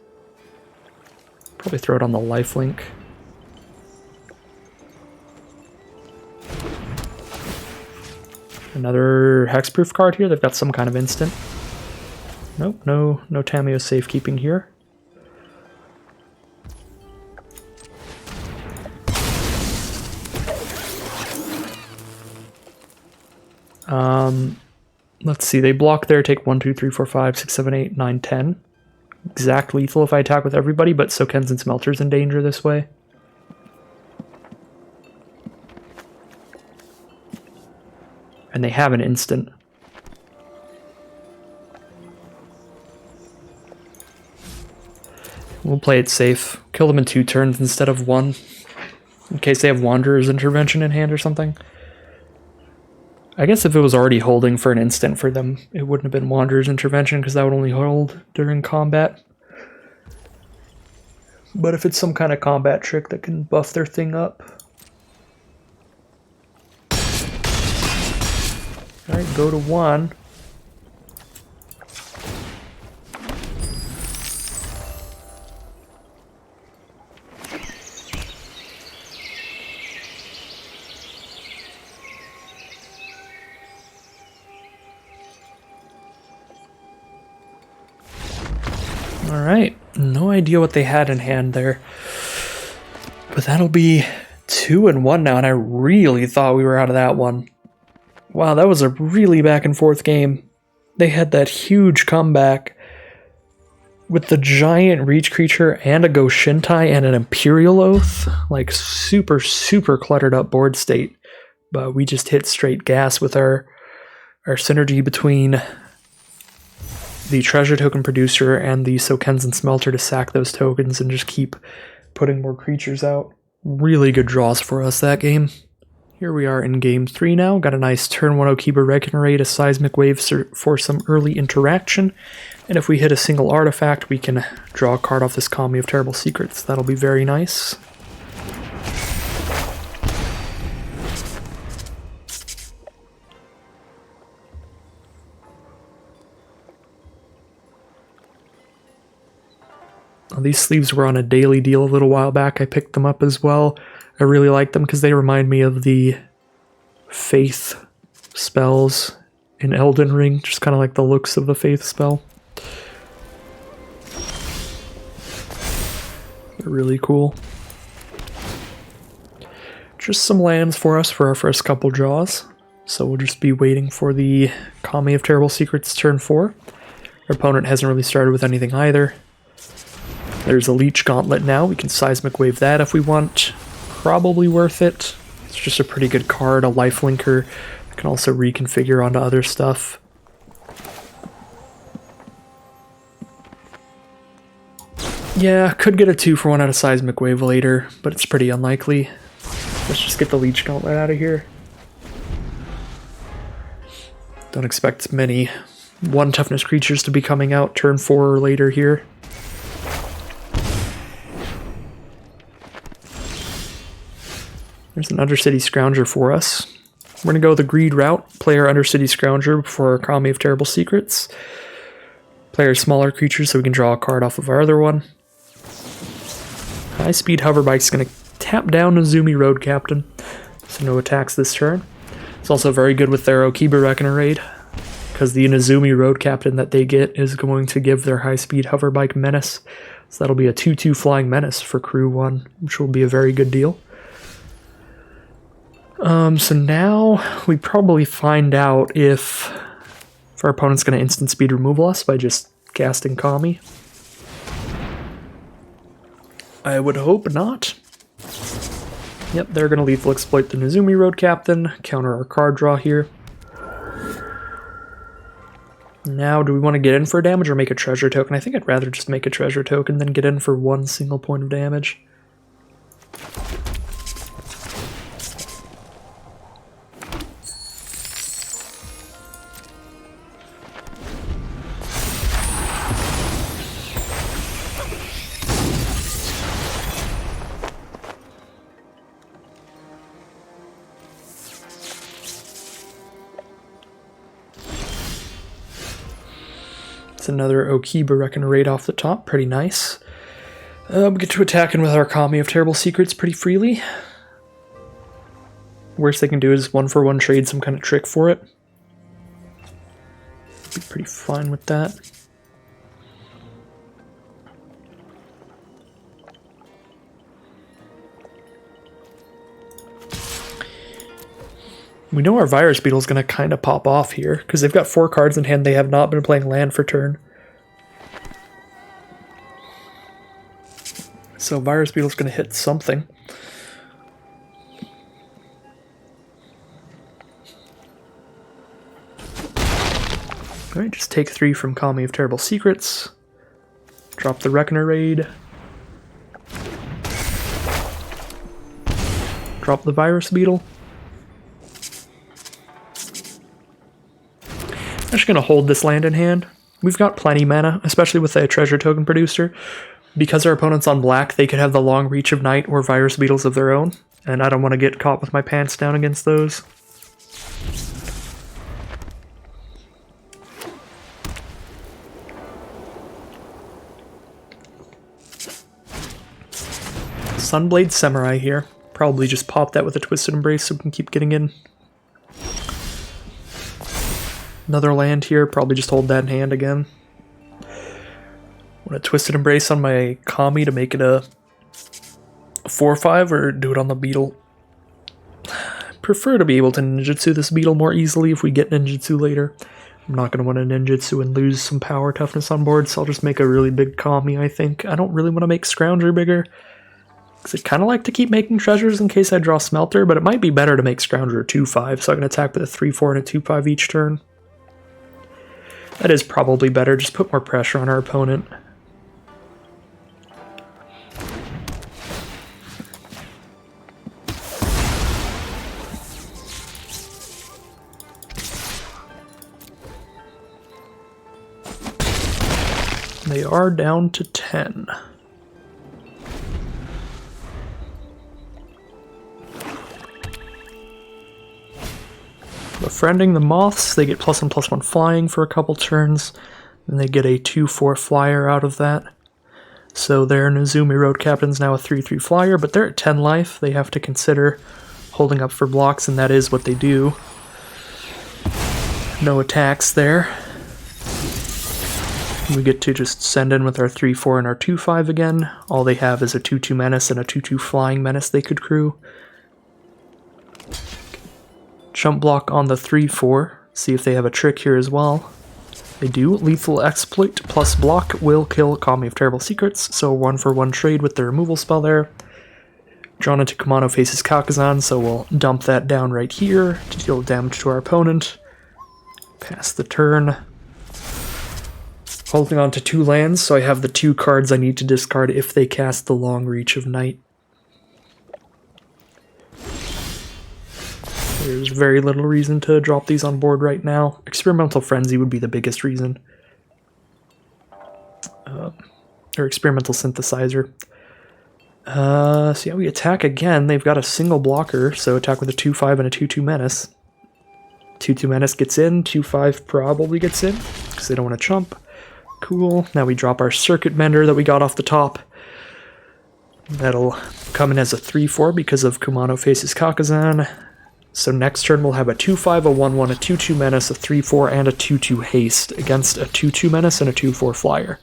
Speaker 1: Probably throw it on the lifelink. Another hexproof card here. They've got some kind of instant. Nope, no Tameo safekeeping here. Let's see, they block there, take 1, 2, 3, 4, 5, 6, 7, 8, 9, 10. Exact lethal if I attack with everybody, but Sokens and Smelter's in danger this way. And they have an instant. We'll play it safe. Kill them in 2 turns instead of 1. In case they have Wanderer's Intervention in hand or something. I guess if it was already holding for an instant for them, it wouldn't have been Wanderer's Intervention because that would only hold during combat. But if it's some kind of combat trick that can buff their thing up. Alright, go to 1. Alright, no idea what they had in hand there. But that'll be 2 and 1 now, and I really thought we were out of that one. Wow, that was a really back and forth game. They had that huge comeback with the giant reach creature and a Goshintai and an Imperial Oath. Like super, super cluttered up board state. But we just hit straight gas with our synergy between the treasure token producer and the Sokens and Smelter to sack those tokens and just keep putting more creatures out. Really good draws for us that game. Here we are in game 3 now. Got a nice turn 1 Okiba Regenerate, a Seismic Wave for some early interaction. And if we hit a single artifact, we can draw a card off this Kami of Terrible Secrets. That'll be very nice. These sleeves were on a daily deal a little while back. I picked them up as well. I really like them because they remind me of the Faith spells in Elden Ring. Just kind of like the looks of the Faith spell. They're really cool. Just some lands for us for our first couple draws. So we'll just be waiting for the Kami of Terrible Secrets turn 4. Our opponent hasn't really started with anything either. There's a Leech Gauntlet now. We can Seismic Wave that if we want. Probably worth it. It's just a pretty good card, a lifelinker. I can also reconfigure onto other stuff. Yeah, could get a 2-for-1 out of Seismic Wave later, but it's pretty unlikely. Let's just get the Leech Gauntlet out of here. Don't expect many 1 toughness creatures to be coming out turn 4 or later here. There's an Undercity Scrounger for us. We're going to go the greed route, play our Undercity Scrounger before our Kami of Terrible Secrets. Play our smaller creatures so we can draw a card off of our other one. High Speed Hoverbike's going to tap down Nezumi Road Captain, so no attacks this turn. It's also very good with their Okiba Regenerate, because the Nezumi Road Captain that they get is going to give their High Speed Hoverbike Menace. So that'll be a 2/2 Flying Menace for Crew 1, which will be a very good deal. So now we probably find out if our opponent's going to instant speed removal us by just casting Kami. I would hope not. Yep, they're going to lethal exploit the Nezumi Road Captain, counter our card draw here. Now, do we want to get in for damage or make a treasure token? I think I'd rather just make a treasure token than get in for 1 single point of damage. It's another Okiba Regenerate off the top, pretty nice. We get to attacking with our Kami of Terrible Secrets pretty freely. Worst they can do is 1-for-1 trade some kind of trick for it. Be pretty fine with that. We know our Virus Beetle is going to kind of pop off here, because they've got 4 cards in hand. They have not been playing land for turn. So Virus Beetle is going to hit something. Alright, just take 3 from Call Me of Terrible Secrets. Drop the Reckoner Raid. Drop the Virus Beetle. I'm just going to hold this land in hand. We've got plenty mana, especially with a treasure token producer. Because our opponent's on black, they could have the Long Reach of Night or Virus Beetles of their own, and I don't want to get caught with my pants down against those. Sunblade Samurai here. Probably just pop that with a Twisted Embrace so we can keep getting in. Another land here, probably just hold that in hand again. Want a Twisted Embrace on my Kami to make it a 4/5 or do it on the Beetle? I prefer to be able to ninjutsu this Beetle more easily if we get ninjutsu later. I'm not going to want to ninjutsu and lose some power toughness on board, so I'll just make a really big Kami, I think. I don't really want to make Scrounger bigger, because I kind of like to keep making treasures in case I draw Smelter, but it might be better to make Scrounger a 2/5, so I can attack with a 3/4 and a 2/5 each turn. That is probably better, just put more pressure on our opponent. They are down to 10. Befriending the Moths, they get +1/+1 flying for a couple turns, and they get a 2/4 flyer out of that. So their Nezumi Road Captain's now a 3/3 flyer, but they're at 10 life. They have to consider holding up for blocks, and that is what they do. No attacks there. We get to just send in with our 3/4 and our 2/5 again. All they have is a 2/2 Menace and a 2/2 Flying Menace they could crew. Jump block on the 3/4. See if they have a trick here as well. They do. Lethal Exploit plus block will kill Call Me of Terrible Secrets, so 1-for-1 trade with the removal spell there. Drawn into Kumano faces Kakazan, so we'll dump that down right here to deal damage to our opponent. Pass the turn. Holding on to 2 lands, so I have the 2 cards I need to discard if they cast the Long Reach of Night. There's very little reason to drop these on board right now. Experimental Frenzy would be the biggest reason. Or Experimental Synthesizer. So yeah, we attack again. They've got a single blocker, so attack with a 2/5 and a 2/2 Menace. 2/2 Menace gets in, 2/5 probably gets in, because they don't want to chump. Cool. Now we drop our Circuit Bender that we got off the top. That'll come in as a 3/4 because of Kumano faces Kakazan. So next turn we'll have a 2/5, a 1/1, a 2/2 Menace, a 3/4, and a 2/2 Haste against a 2/2 Menace and a 2/4 Flyer.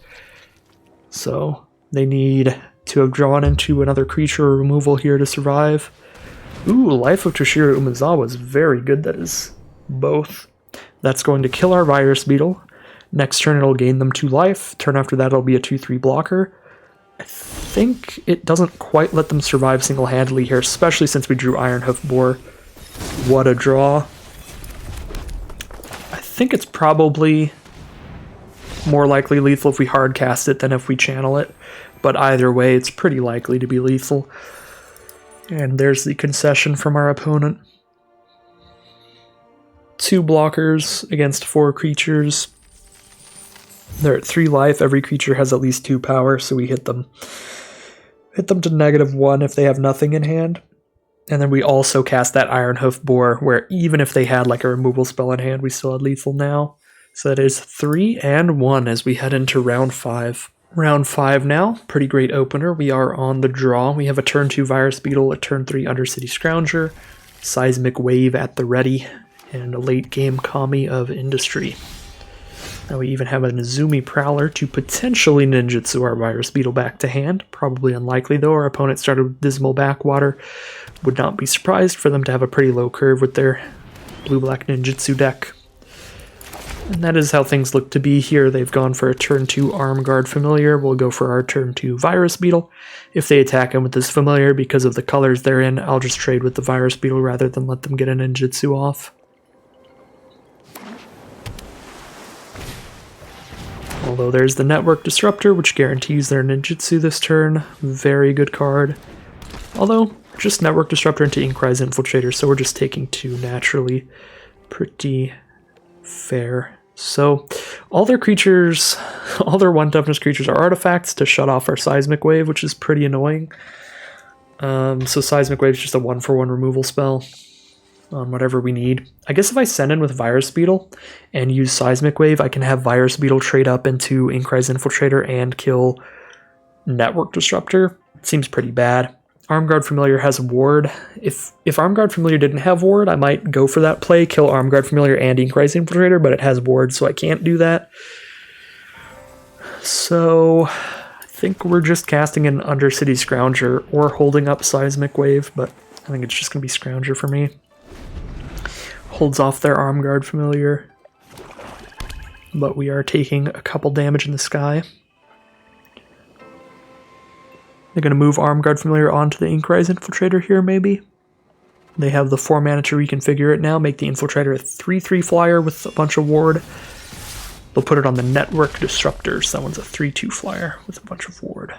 Speaker 1: So they need to have drawn into another creature removal here to survive. Ooh, Life of Toshiro Umezawa is very good. That is both. That's going to kill our Virus Beetle. Next turn it'll gain them 2 life. Turn after that it'll be a 2/3 blocker. I think it doesn't quite let them survive single-handedly here, especially since we drew Ironhoof Boar. What a draw. I think it's probably more likely lethal if we hard cast it than if we channel it, but either way it's pretty likely to be lethal. And there's the concession from our opponent. 2 blockers against 4 creatures. They're at 3 life. Every creature has at least 2 power, so we hit them. Hit them to -1 if they have nothing in hand. And then we also cast that Ironhoof Boar, where even if they had like a removal spell in hand, we still had lethal now. So that is 3 and 1 as we head into round 5. Round 5 now. Pretty great opener. We are on the draw. We have a turn 2 Virus Beetle, a turn 3 Undercity Scrounger, Seismic Wave at the ready, and a late game Kami of Industry. Now we even have a Nezumi Prowler to potentially ninjutsu our Virus Beetle back to hand. Probably unlikely though, our opponent started with Dismal Backwater. Would not be surprised for them to have a pretty low curve with their blue-black ninjutsu deck. And that is how things look to be here. They've gone for a turn 2 Arm Guard Familiar. We'll go for our turn 2 Virus Beetle. If they attack him with this Familiar because of the colors they're in, I'll just trade with the Virus Beetle rather than let them get a ninjutsu off. Although there's the Network Disruptor, which guarantees their ninjutsu this turn. Very good card. Although, just Network Disruptor into Inkrise Infiltrator, so we're just taking 2 naturally. Pretty fair. So, all their creatures, all their 1 toughness creatures are artifacts to shut off our Seismic Wave, which is pretty annoying. So Seismic Wave is just a 1-for-1 removal spell on whatever we need. I guess if I send in with Virus Beetle and use Seismic Wave, I can have Virus Beetle trade up into Inkrise Infiltrator and kill Network Disruptor. It seems pretty bad. Arm Guard Familiar has Ward. If Arm Guard Familiar didn't have Ward, I might go for that play, kill Arm Guard Familiar and Inkrise Infiltrator, but it has Ward, so I can't do that. So I think we're just casting an Undercity Scrounger or holding up Seismic Wave, but I think it's just going to be Scrounger for me. Holds off their Arm Guard Familiar, but we are taking a couple damage in the sky. They're going to move Arm Guard Familiar onto the Inkrise Infiltrator here, maybe. They have the 4 mana to reconfigure it now, make the Infiltrator a 3/3 flyer with a bunch of ward. They'll put it on the Network Disruptor, so that one's a 3/2 flyer with a bunch of ward.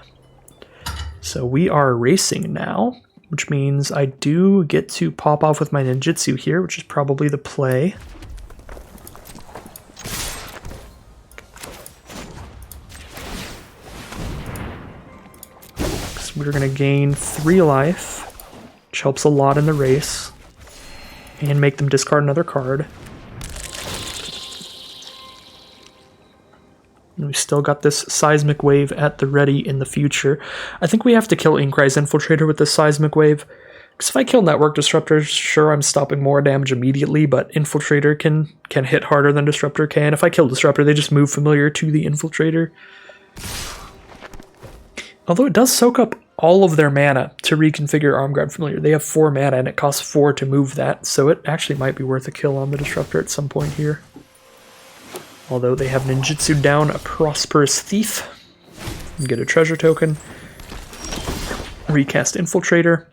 Speaker 1: So we are racing now, which means I do get to pop off with my ninjutsu here, which is probably the play. So we're going to gain 3 life, which helps a lot in the race, and make them discard another card. And we still got this Seismic Wave at the ready in the future. I think we have to kill Inkrise Infiltrator with this Seismic Wave. Because if I kill Network Disruptor, sure, I'm stopping more damage immediately, but Infiltrator can hit harder than Disruptor can. If I kill Disruptor, they just move Familiar to the Infiltrator. Although it does soak up all of their mana to reconfigure Arm Guard Familiar. They have 4 mana and it costs 4 to move that, so it actually might be worth a kill on the Disruptor at some point here. Although they have ninjutsu down a Prosperous Thief. Get a treasure token. Recast Infiltrator.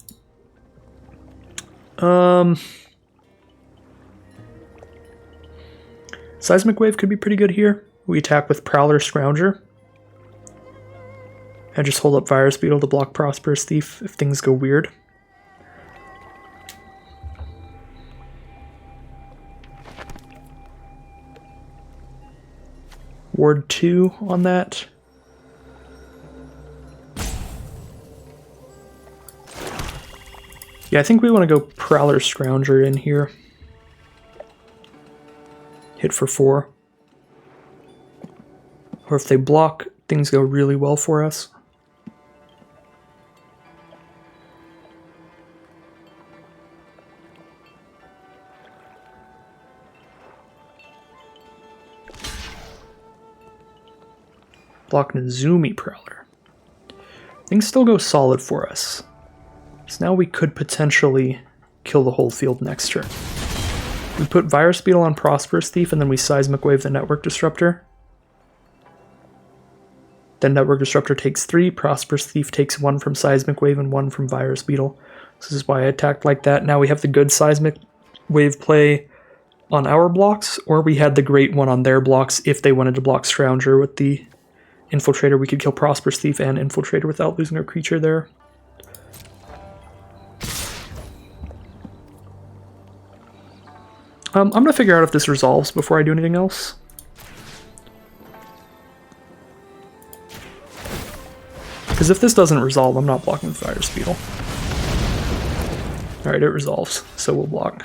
Speaker 1: Seismic Wave could be pretty good here. We attack with Prowler Scrounger. And just hold up Virus Beetle to block Prosperous Thief if things go weird. Ward 2 on that. Yeah, I think we want to go Prowler Scrounger in here. Hit for 4. Or if they block, things go really well for us. Block Nezumi Prowler. Things still go solid for us. So now we could potentially kill the whole field next turn. We put Virus Beetle on Prosperous Thief and then we Seismic Wave the Network Disruptor. Then Network Disruptor takes 3, Prosperous Thief takes 1 from Seismic Wave and 1 from Virus Beetle. This is why I attacked like that. Now we have the good Seismic Wave play on our blocks, or we had the great one on their blocks if they wanted to block Scrounger with the Infiltrator. We could kill Prosperous Thief and Infiltrator without losing our creature there. I'm going to figure out if this resolves before I do anything else. Because if this doesn't resolve, I'm not blocking with Virus Beetle. Alright, it resolves, so we'll block.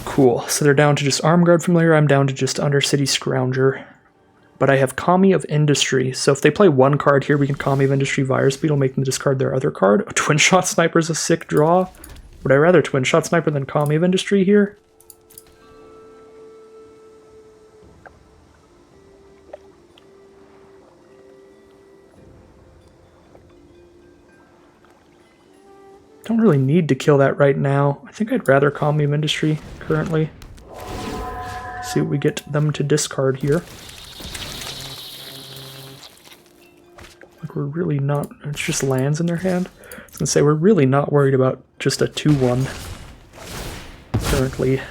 Speaker 1: Cool, so they're down to just Arm Guard Familiar, I'm down to just Undercity Scrounger. But I have Kami of Industry, so if they play 1 card here, we can Kami of Industry, Virus Beetle, make them discard their other card. A Twin Shot Sniper is a sick draw. Would I rather Twin Shot Sniper than Kami of Industry here? really need to kill that right now. I think I'd rather Commune of Industry currently. See what we get them to discard here. Like we're really not, it's just lands in their hand. I was gonna say we're really not worried about just a 2-1 currently.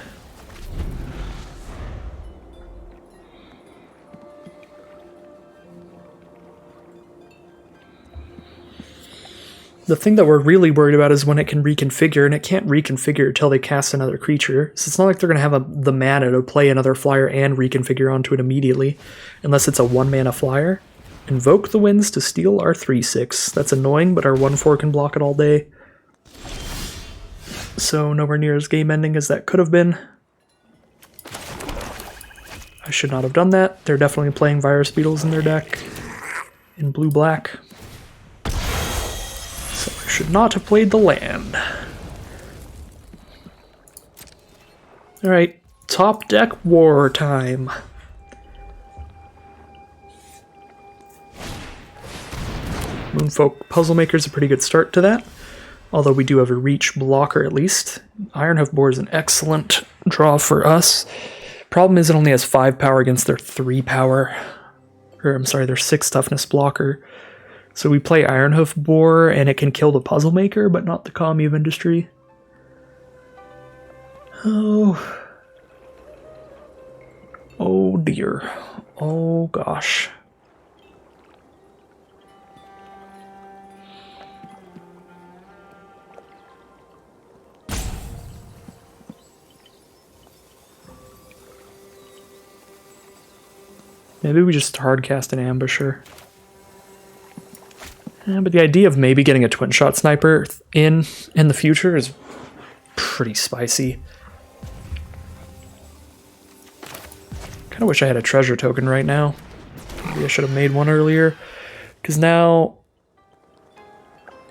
Speaker 1: The thing that we're really worried about is when it can reconfigure, and it can't reconfigure until they cast another creature. So it's not like they're going to have the mana to play another flyer and reconfigure onto it immediately, unless it's a 1-mana flyer. Invoke the Winds to steal our 3/6. That's annoying, but our 1/4 can block it all day. So nowhere near as game-ending as that could have been. I should not have done that. They're definitely playing Virus Beetles in their deck in blue-black. Should not have played the land. Alright, top deck war time. Moonfolk Puzzlemaker is a pretty good start to that, although we do have a reach blocker at least. Ironhoof Boar is an excellent draw for us. Problem is it only has 5 power against their 3 power, or I'm sorry, their 6 toughness blocker. So we play Ironhoof Boar, and it can kill the Puzzlemaker, but not the Commune of Industry. Oh. Oh dear. Oh gosh. Maybe we just hardcast an Ambusher. But the idea of maybe getting a twin-shot sniper in the future is pretty spicy. Kind of wish I had a treasure token right now. Maybe I should have made one earlier. Because now,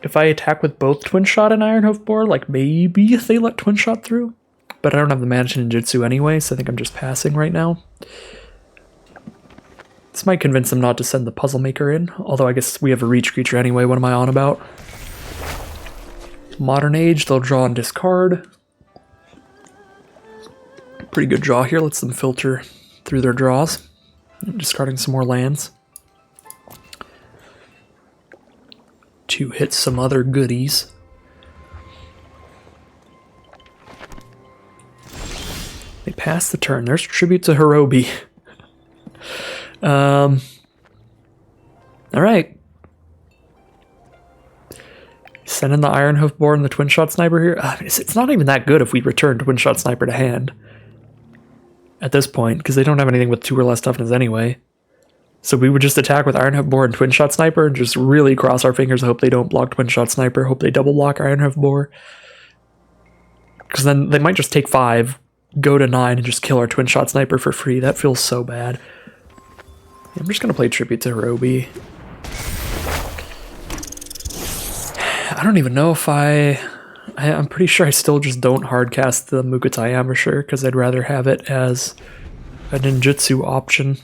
Speaker 1: if I attack with both twin-shot and Ironhoof Boar, like maybe they let twin-shot through. But I don't have the mana to ninjutsu anyway, so I think I'm just passing right now. This might convince them not to send the Puzzlemaker in, although I guess we have a reach creature anyway, what am I on about? Modern Age, they'll draw and discard. Pretty good draw here, lets them filter through their draws. Discarding some more lands. To hit some other goodies. They pass the turn, there's Tribute to Hirobi. Alright. Send in the Ironhoof Boar and the Twin-Shot Sniper here. It's not even that good if we return Twin-Shot Sniper to hand. At this point, because they don't have anything with 2 or less toughness anyway. So we would just attack with Ironhoof Boar and Twin-Shot Sniper and just really cross our fingers, hope they don't block Twin-Shot Sniper, hope they double block Ironhoof Boar. Because then they might just take 5, go to 9, and just kill our Twin-Shot Sniper for free. That feels so bad. I'm just going to play Tribute to Hirobi. I don't even know if I'm pretty sure I still just don't hardcast the Mukotai Ambusher, because I'd rather have it as a ninjutsu option.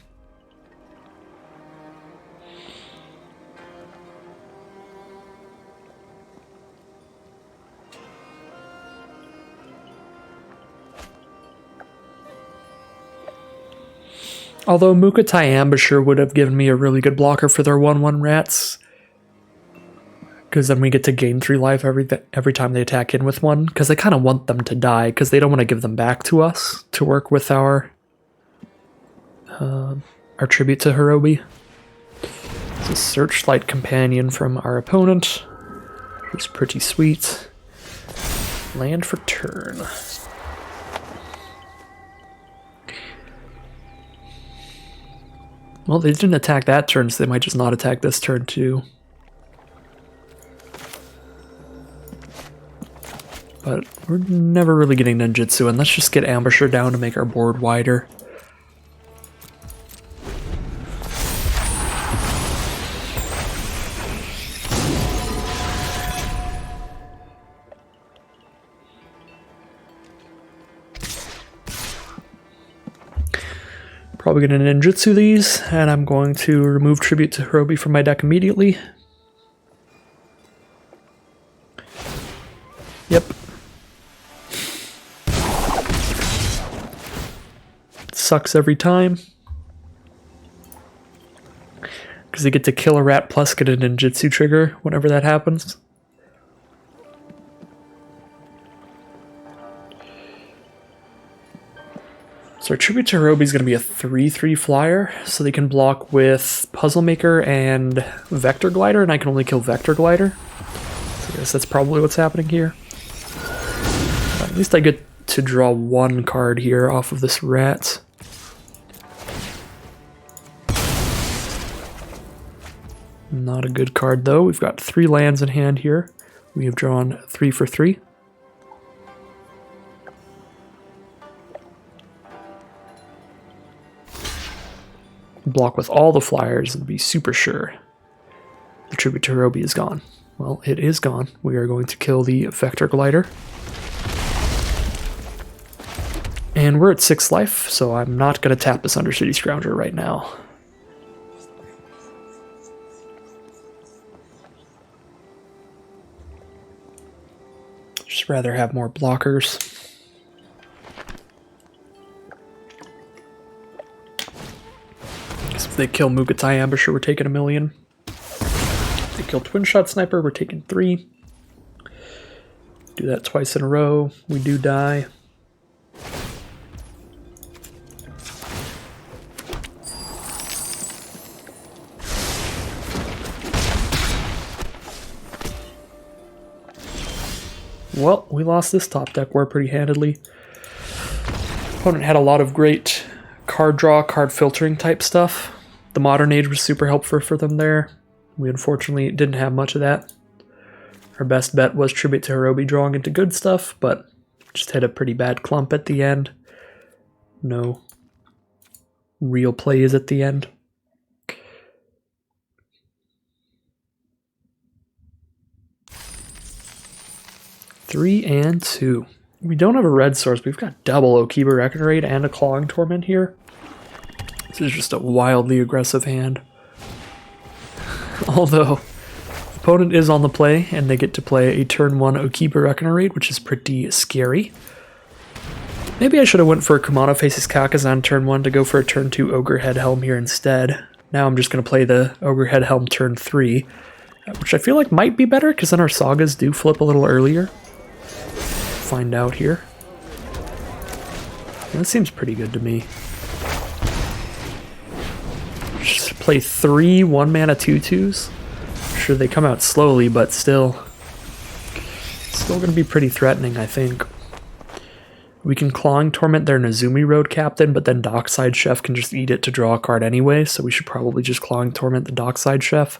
Speaker 1: Although Mukotai Ambusher would have given me a really good blocker for their 1/1 rats. Because then we get to gain 3 life every time they attack in with one. Because I kind of want them to die, because they don't want to give them back to us to work with our Tribute to Hirobi. It's a Searchlight Companion from our opponent, which is pretty sweet. Land for turn. Well, they didn't attack that turn, so they might just not attack this turn too. But we're never really getting ninjutsu, and let's just get Ambusher down to make our board wider. Probably going to ninjutsu these, and I'm going to remove Tribute to Hirobi from my deck immediately. sucks every time. Because they get to kill a rat plus get a ninjutsu trigger whenever that happens. So our Tribute to Hirobi is going to be a 3/3 flyer, so they can block with Puzzle Maker and Vector Glider, and I can only kill Vector Glider. So I guess that's probably what's happening here. But at least I get to draw one card here off of this rat. Not a good card though. We've got 3 lands in hand here. We have drawn 3 for 3. Block with all the flyers and be super sure the Tribute to Hirobi is gone. Well, it is gone. We are going to kill the Vector Glider. And we're at 6 life, so I'm not going to tap this Undercity Scrounger right now. Just rather have more blockers. If they kill Mugatai Ambusher, we're taking 1,000,000. If they kill Twin Shot Sniper, we're taking 3. Do that twice in a row. We do die. Well, we lost this top deck war pretty handedly. Opponent had a lot of great card draw, card filtering type stuff. The Modern Age was super helpful for them there. We unfortunately didn't have much of that. Our best bet was Tribute to Hirobi drawing into good stuff, but just had a pretty bad clump at the end. No real plays at the end. Three and 2. We don't have a red source, but we've got double Okiba Reckoner Raid and a Clawing Torment here. This is just a wildly aggressive hand. Although, opponent is on the play, and they get to play a turn 1 Okiba Reckoner Raid, which is pretty scary. Maybe I should have went for a Kumano Faces Kakazan turn 1 to go for a turn 2 Ogre Head Helm here instead. Now I'm just going to play the Ogre Head Helm turn 3, which I feel like might be better, because then our Sagas do flip a little earlier. Find out here. That seems pretty good to me. Just play 3 1-mana 2/2s. Sure, they come out slowly, but still going to be pretty threatening, I think. We can Clawing Torment their Nezumi Road Captain, but then Dockside Chef can just eat it to draw a card anyway, so we should probably just Clawing Torment the Dockside Chef.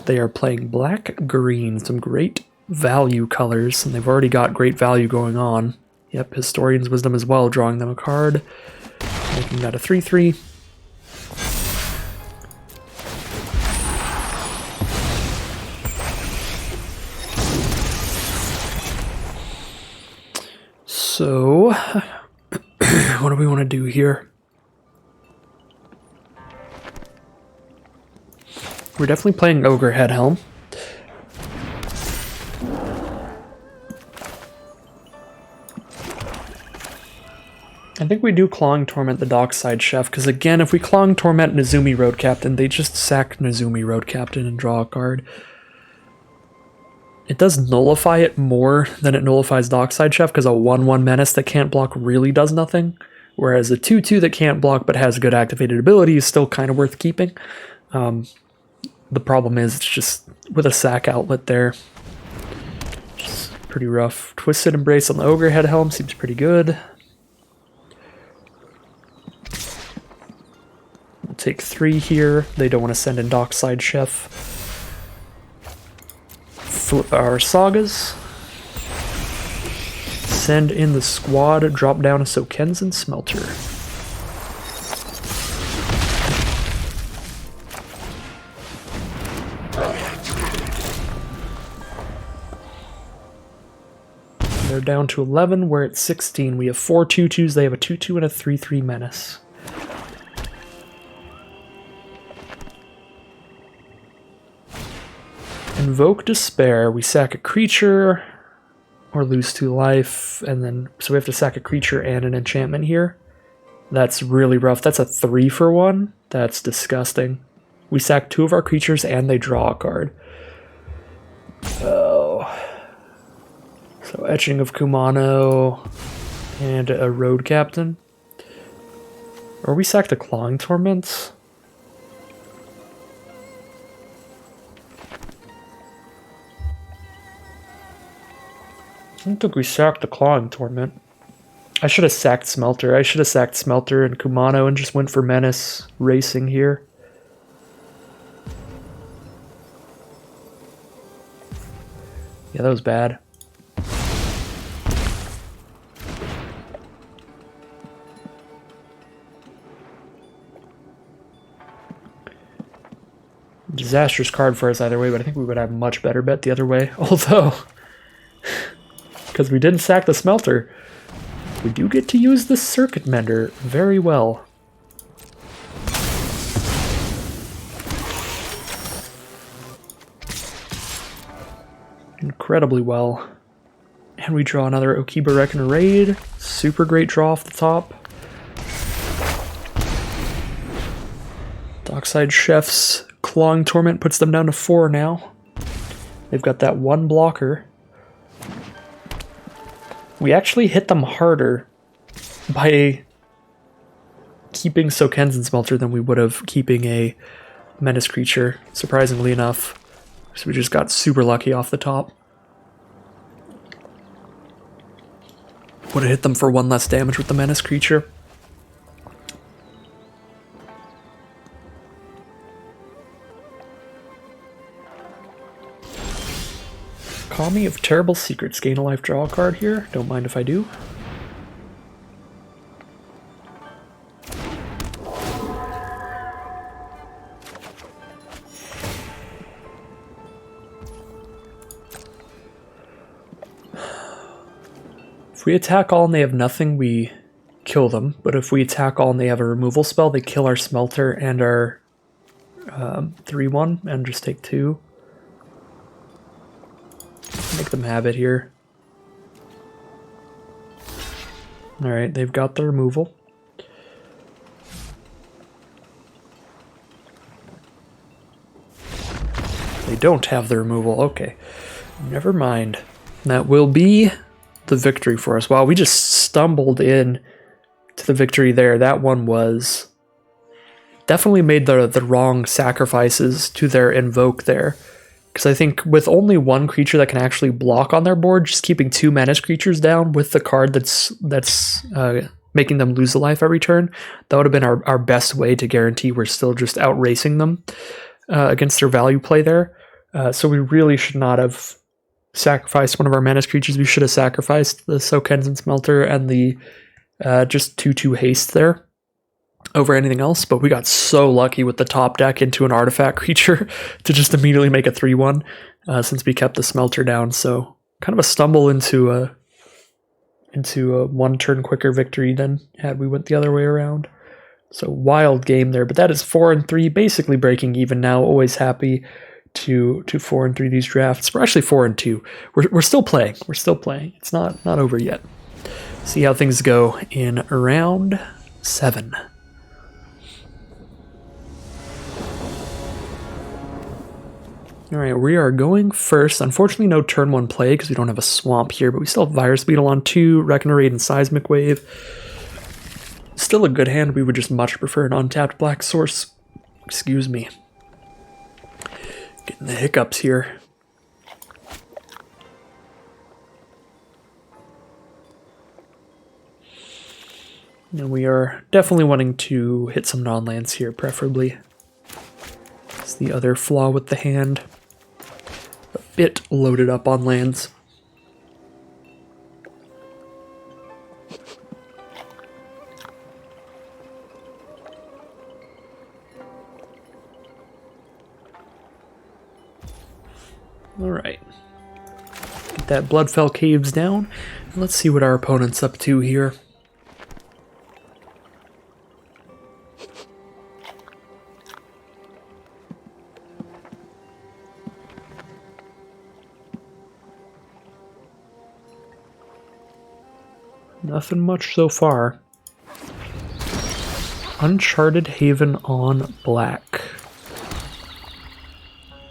Speaker 1: They are playing black-green, some great value colors, and they've already got great value going on. Yep, Historian's Wisdom as well, drawing them a card, making that a 3/3. So, what do we want to do here? We're definitely playing Ogre Head Helm. I think we do Clawing Torment the Dockside Chef, because again, if we Clawing Torment Nezumi Road Captain, they just sack Nezumi Road Captain and draw a card. It does nullify it more than it nullifies Dockside Chef, because a 1/1 Menace that can't block really does nothing, whereas a 2/2 that can't block but has good activated ability is still kind of worth keeping. The problem is, it's just with a sack outlet there. Just pretty rough. Twisted Embrace on the Ogre Head Helm seems pretty good. We'll take 3 here. They don't want to send in Dockside Chef. Flip our Sagas. Send in the squad. Drop down a Sokensen Smelter. They're down to 11, we're at 16. We have 4 2/2s, they have a 2/2 and a 3/3 Menace. Invoke Despair. We sack a creature, or lose 2 life, and then so we have to sack a creature and an enchantment here. That's really rough. That's a 3 for 1. That's disgusting. We sack 2 of our creatures and they draw a card. Oh. So Etching of Kumano and a Road Captain. Or we sacked a Clawing Torment. I don't think we sacked the Clawing Torment. I should have sacked Smelter. I should have sacked Smelter and Kumano and just went for Menace Racing here. Yeah, that was bad. Disastrous card for us either way, but I think we would have much better bet the other way. Although, because we didn't sack the Smelter, we do get to use the Circuit Mender very well. Incredibly well. And we draw another Okiba Reckon Raid. Super great draw off the top. Dockside Chef's Clawing Torment puts them down to 4 now. They've got that 1 blocker. We actually hit them harder by keeping Sokensen Smelter than we would have keeping a Menace creature, surprisingly enough. So we just got super lucky off the top. Would have hit them for 1 less damage with the Menace creature. Kami of Terrible Secrets. Gain a life, draw a card here. Don't mind if I do. If we attack all and they have nothing, we kill them. But if we attack all and they have a removal spell, they kill our Smelter and our 3/1 and just take 2. Make them have it here. Alright, they've got the removal. They don't have the removal. Okay. Never mind. That will be the victory for us. Wow, we just stumbled in to the victory there. That one was... definitely made the wrong sacrifices to their Invoke there. Because I think with only 1 creature that can actually block on their board, just keeping 2 Menace creatures down with the card that's making them lose a life every turn, that would have been our best way to guarantee we're still just out-racing them against their value play there. So we really should not have sacrificed one of our Menace creatures. We should have sacrificed the Sokensen Smelter and the just 2/2 haste there over anything else, but we got so lucky with the top deck into an artifact creature to just immediately make a 3/1 since we kept the Smelter down. So kind of a stumble into a 1 turn quicker victory than had we went the other way around. So wild game there, but that is 4-3, basically breaking even now. Always happy to 4-3 these drafts. We're actually 4-2. We're still playing. We're still playing. It's not over yet. See how things go in round 7. Alright, we are going first. Unfortunately, no turn 1 play because we don't have a swamp here, but we still have Virus Beetle on 2, Reckoner Raid, and Seismic Wave. Still a good hand. We would just much prefer an untapped black source. Excuse me. Getting the hiccups here. And we are definitely wanting to hit some non-lands here, preferably. It's the other flaw with the hand. A bit loaded up on lands. Alright. Get that Bloodfell Caves down. And let's see what our opponent's up to here. Nothing much so far. Uncharted Haven on black.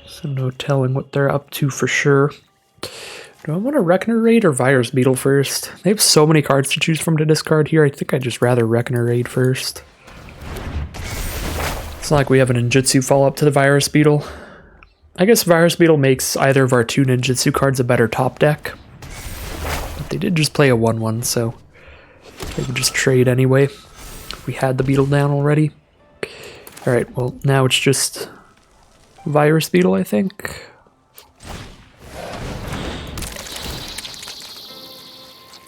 Speaker 1: So no telling what they're up to for sure. Do I want a Reckoner Raid or Virus Beetle first? They have so many cards to choose from to discard here. I think I'd just rather Reckoner Raid first. It's not like we have a ninjutsu follow-up to the Virus Beetle. I guess Virus Beetle makes either of our two ninjutsu cards a better top deck. But they did just play a 1/1, so they would just trade anyway. We had the Beetle down already. Alright, well now it's just Virus Beetle, I think.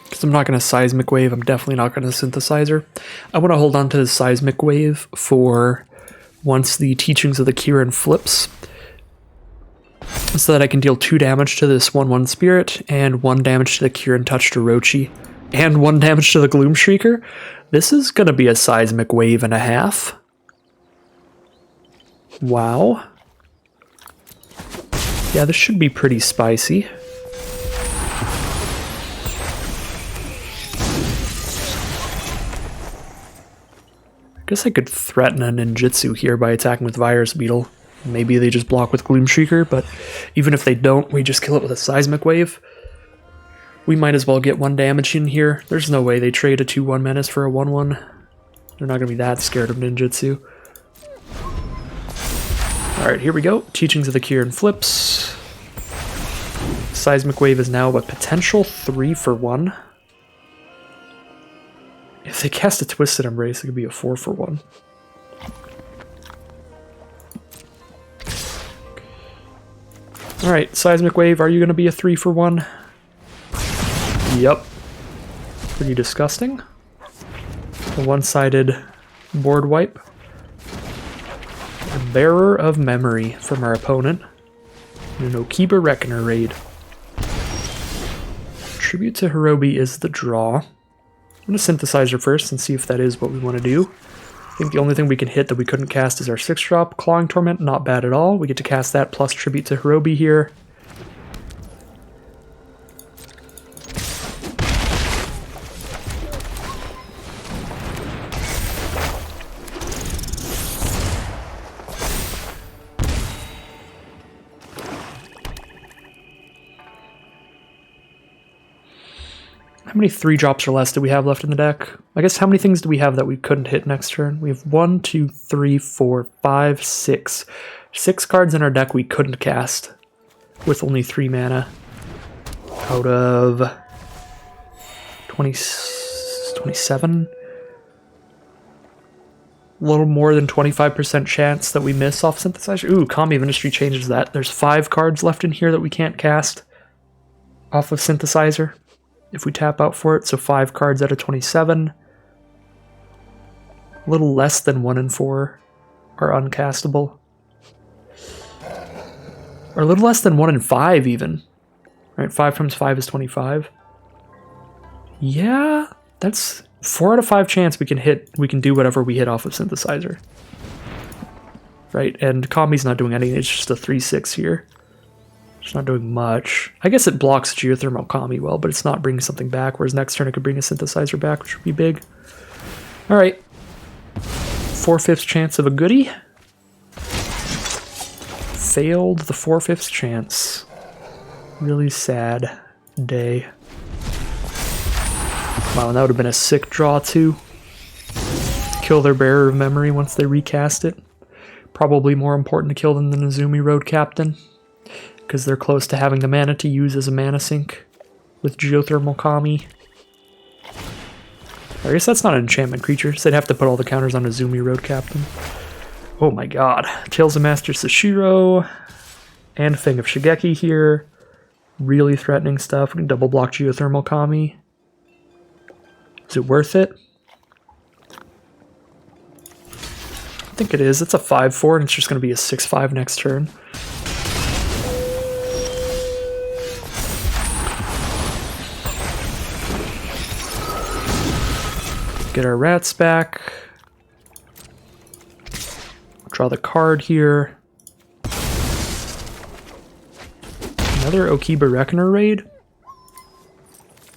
Speaker 1: Because I'm not going to Seismic Wave, I'm definitely not going to Synthesizer. I want to hold on to the Seismic Wave for once the Teachings of the Kirin flips, so that I can deal 2 damage to this 1/1 Spirit, and 1 damage to the Kirin Touch to Rochi, and 1 damage to the Gloom Shrieker. This is going to be a Seismic Wave and a half. Wow. Yeah, this should be pretty spicy. I guess I could threaten a ninjutsu here by attacking with Virus Beetle. Maybe they just block with Gloom Shrieker, but even if they don't, we just kill it with a Seismic Wave. We might as well get 1 damage in here. There's no way they trade a 2/1 Menace for a 1/1. They're not going to be that scared of ninjutsu. Alright, here we go. Teachings of the Kirin flips. Seismic Wave is now a potential 3-for-1. If they cast a Twisted Embrace, it could be a 4-for-1. Alright, Seismic Wave, are you going to be a 3-for-1? Yep. Pretty disgusting. A one-sided board wipe. A Bearer of Memory from our opponent. And an Okiba Reckoner Raid. Tribute to Hirobi is the draw. I'm going to Synthesizer first and see if that is what we want to do. I think the only thing we can hit that we couldn't cast is our 6-drop. Clawing Torment, not bad at all. We get to cast that plus Tribute to Hirobi here. How many 3-drops or less do we have left in the deck? I guess how many things do we have that we couldn't hit next turn? We have 1, 2, 3, 4, 5, 6. 6 cards in our deck we couldn't cast with only 3 mana out of 27. A little more than 25% chance that we miss off Synthesizer. Ooh, Kami of Industry changes that. There's 5 cards left in here that we can't cast off of Synthesizer if we tap out for it, so 5 cards out of 27. A little less than 1 in 4 are uncastable. Or a little less than 1 in 5 even. Right, 5 times 5 is 25. Yeah, that's 4 out of 5 chance we can do whatever we hit off of Synthesizer. Right, and Kami's not doing anything, it's just a 3/6 here. It's not doing much. I guess it blocks Geothermal Kami well, but it's not bringing something back, whereas next turn it could bring a Synthesizer back, which would be big. Alright. 4/5 chance of a goodie. Failed the 4/5 chance. Really sad day. Wow, and that would have been a sick draw too. Kill their Bearer of Memory once they recast it. Probably more important to kill than the Nezumi Road Captain, because they're close to having the mana to use as a mana sink with Geothermal Kami. I guess that's not an enchantment creature, so they'd have to put all the counters on Nezumi Road Captain. Oh my god. Tales of Master Sashiro and Fang of Shigeki here. Really threatening stuff. We can double block Geothermal Kami. Is it worth it? I think it is. It's a 5/4 and it's just going to be a 6/5 next turn. Get our rats back. Draw the card here. Another Okiba Reckoner Raid?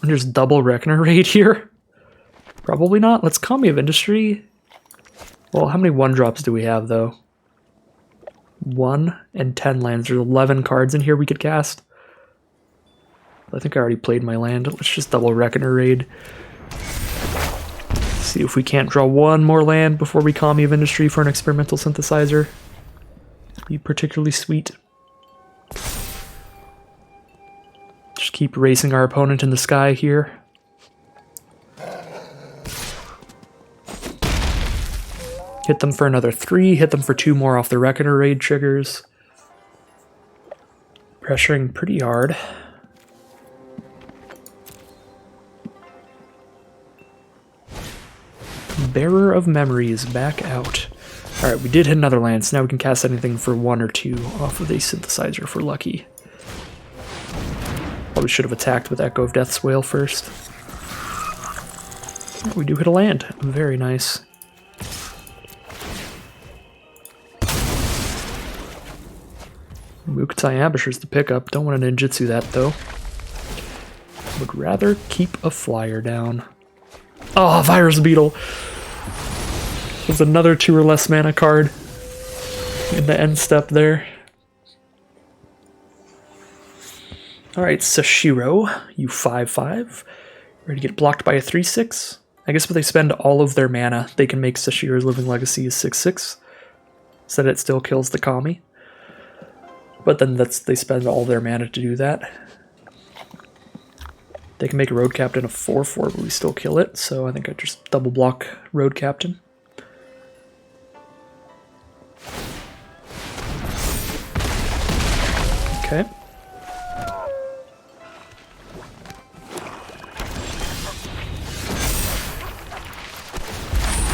Speaker 1: And there's double Reckoner Raid here? Probably not. Let's Kami of Industry. Well, how many 1-drops do we have, though? 1 and 10 lands. There's 11 cards in here we could cast. I think I already played my land. Let's just double Reckoner Raid. See if we can't draw one more land before we Kami of Industry for an experimental synthesizer. Be particularly sweet. Just keep racing our opponent in the sky here. Hit them for another 3, hit them for 2 more off the Reckoner Raid triggers. Pressuring pretty hard. Bearer of Memories back out. Alright, we did hit another land, so now we can cast anything for 1 or 2 off of the synthesizer for lucky. Probably should have attacked with Echo of Death's Wail first. Oh, we do hit a land. Very nice. Mukutai Ambusher's the pickup. Don't want to ninjutsu that, though. Would rather keep a flyer down. Oh, Virus Beetle! There's another 2 or less mana card in the end step there. Alright, Sashiro, you 5/5. Ready to get blocked by a 3/6. I guess if they spend all of their mana, they can make Sashiro's Living Legacy a 6/6. So that it still kills the Kami. But then they spend all their mana to do that. They can make a Road Captain a 4/4, but we still kill it, so I think I just double block Road Captain. Okay.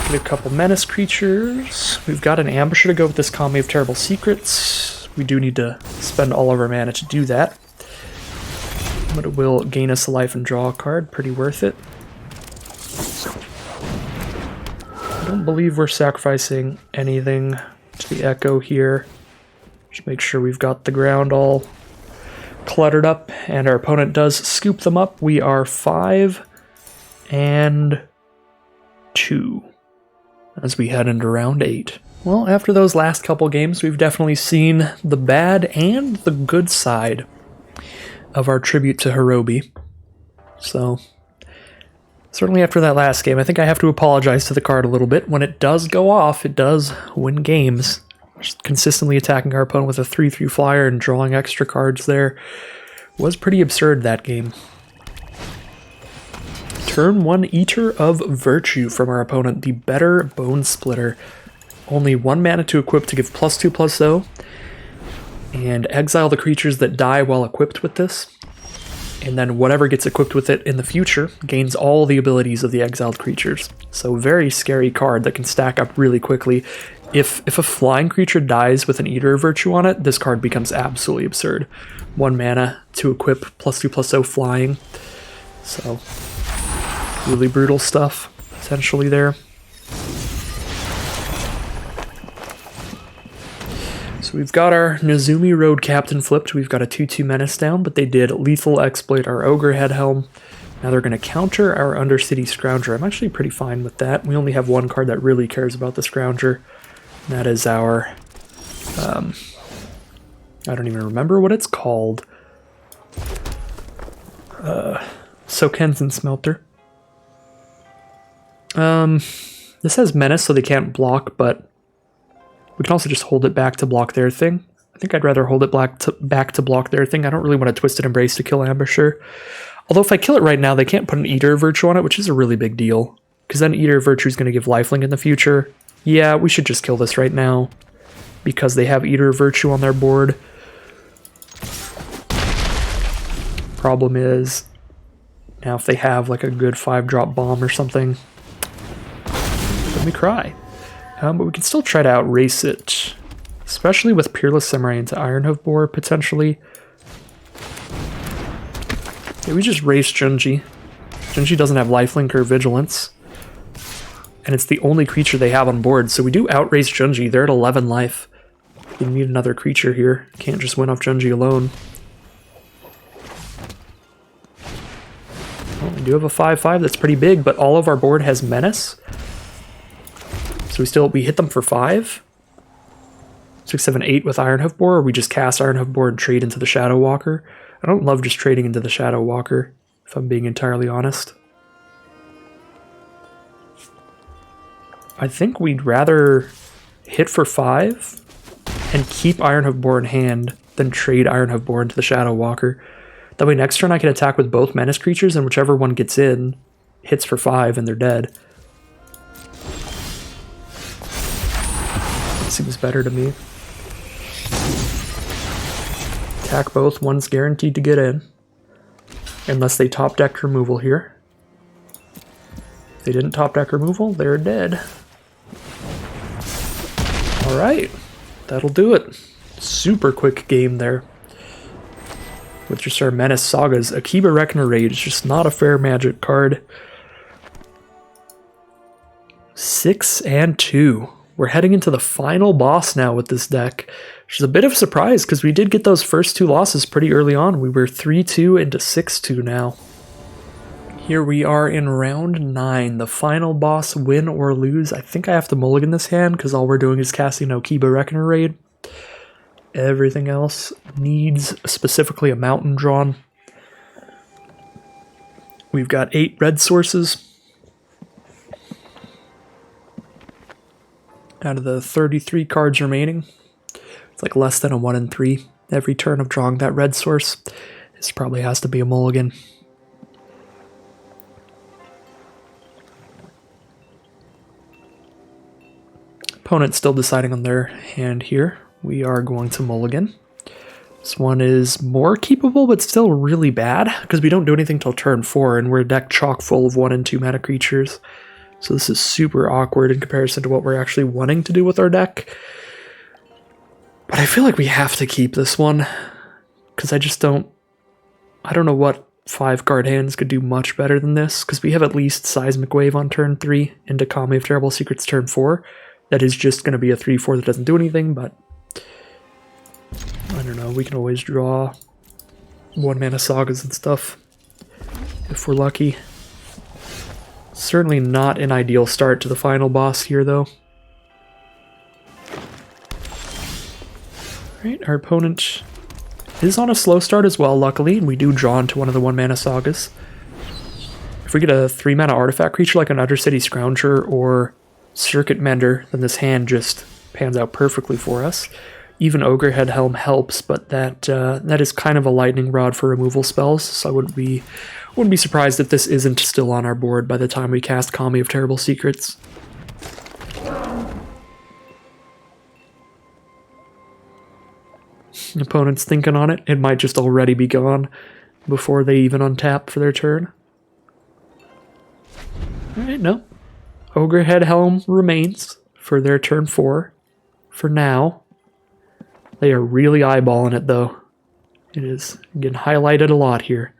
Speaker 1: Get a couple Menace creatures. We've got an Ambusher to go with this Kami of Terrible Secrets. We do need to spend all of our mana to do that. But it will gain us a life and draw a card. Pretty worth it. I don't believe we're sacrificing anything to the Echo here. Just make sure we've got the ground all cluttered up, and our opponent does scoop them up. We are 5 and 2 as we head into round 8. Well, after those last couple games, we've definitely seen the bad and the good side of our tribute to Hirobi. So, certainly after that last game, I think I have to apologize to the card a little bit. When it does go off, it does win games. Just consistently attacking our opponent with a 3/3 flyer and drawing extra cards there was pretty absurd that game. Turn 1 Eater of Virtue from our opponent, the Better Bone Splitter. Only 1 mana to equip to give +2/+0, and exile the creatures that die while equipped with this. And then whatever gets equipped with it in the future gains all the abilities of the exiled creatures. So very scary card that can stack up really quickly. If a flying creature dies with an Eater of Virtue on it, this card becomes absolutely absurd. 1 mana to equip +2/+0 flying. So really brutal stuff potentially there. So we've got our Nezumi Road Captain flipped. We've got a 2/2 Menace down, but they did lethal exploit our Ogre Head Helm. Now they're going to counter our Undercity Scrounger. I'm actually pretty fine with that. We only have 1 card that really cares about the Scrounger. And that is our... I don't even remember what it's called. Sokensen Smelter. This has Menace, so they can't block, but we can also just hold it back to block their thing. I think I'd rather hold it back to block their thing. I don't really want to Twisted Embrace to kill Ambusher. Although if I kill it right now, they can't put an Eater of Virtue on it, which is a really big deal. Because then Eater of Virtue is going to give lifelink in the future. Yeah, we should just kill this right now. Because they have Eater of Virtue on their board. Problem is, now if they have like a good 5-drop bomb or something, let me cry. But we can still try to outrace it, especially with Peerless Samurai into Ironhoof Boar, potentially. Yeah, we just race Junji. Junji doesn't have lifelink or vigilance, and it's the only creature they have on board, so we do outrace Junji. They're at 11 life. We need another creature here. Can't just win off Junji alone. Well, we do have a 5/5 that's pretty big, but all of our board has Menace. So we hit them for 5. 6, 7, 8 with Ironhoof Boar, or we just cast Ironhoof Boar and trade into the Shadow Walker. I don't love just trading into the Shadow Walker, if I'm being entirely honest. I think we'd rather hit for 5 and keep Ironhoof Boar in hand than trade Ironhoof Boar into the Shadow Walker. That way next turn I can attack with both Menace creatures, and whichever one gets in hits for 5 and they're dead. That seems better to me. Attack both, one's guaranteed to get in. Unless they top deck removal here. If they didn't top deck removal, they're dead. Alright, that'll do it. Super quick game there. With just our Menace Sagas. Akiba Reckoner Raid is just not a fair Magic card. 6 and 2. We're heading into the final boss now with this deck, which is a bit of a surprise because we did get those first 2 losses pretty early on. We were 3-2 into 6-2 now. Here we are in round 9, the final boss, win or lose. I think I have to mulligan this hand because all we're doing is casting Akiba Reckoner Raid. Everything else needs specifically a mountain drawn. We've got 8 red sources. Out of the 33 cards remaining, it's like less than a 1 in 3 every turn of drawing that red source. This probably has to be a mulligan. Opponent's still deciding on their hand here. We are going to mulligan. This one is more keepable, but still really bad, because we don't do anything till turn 4, and we're a deck chock full of 1 and 2 mana creatures. So this is super awkward in comparison to what we're actually wanting to do with our deck. But I feel like we have to keep this one, because I don't know what 5-card hands could do much better than this, because we have at least Seismic Wave on turn 3 into Kami of Terrible Secrets turn 4. That is just going to be a 3/4 that doesn't do anything, but I don't know, we can always draw 1-mana sagas and stuff if we're lucky. Certainly not an ideal start to the final boss here, though. Alright, our opponent is on a slow start as well, luckily, and we do draw into one of the 1-mana sagas. If we get a 3-mana artifact creature like an Undercity Scrounger or Circuit Mender, then this hand just pans out perfectly for us. Even Ogrehead Helm helps, but that is kind of a lightning rod for removal spells, so I wouldn't be surprised if this isn't still on our board by the time we cast Kami of Terrible Secrets. Opponent's thinking on it. It might just already be gone before they even untap for their turn. Alright, no. Ogrehead Helm remains for their turn 4. For now. They are really eyeballing it, though. It is getting highlighted a lot here.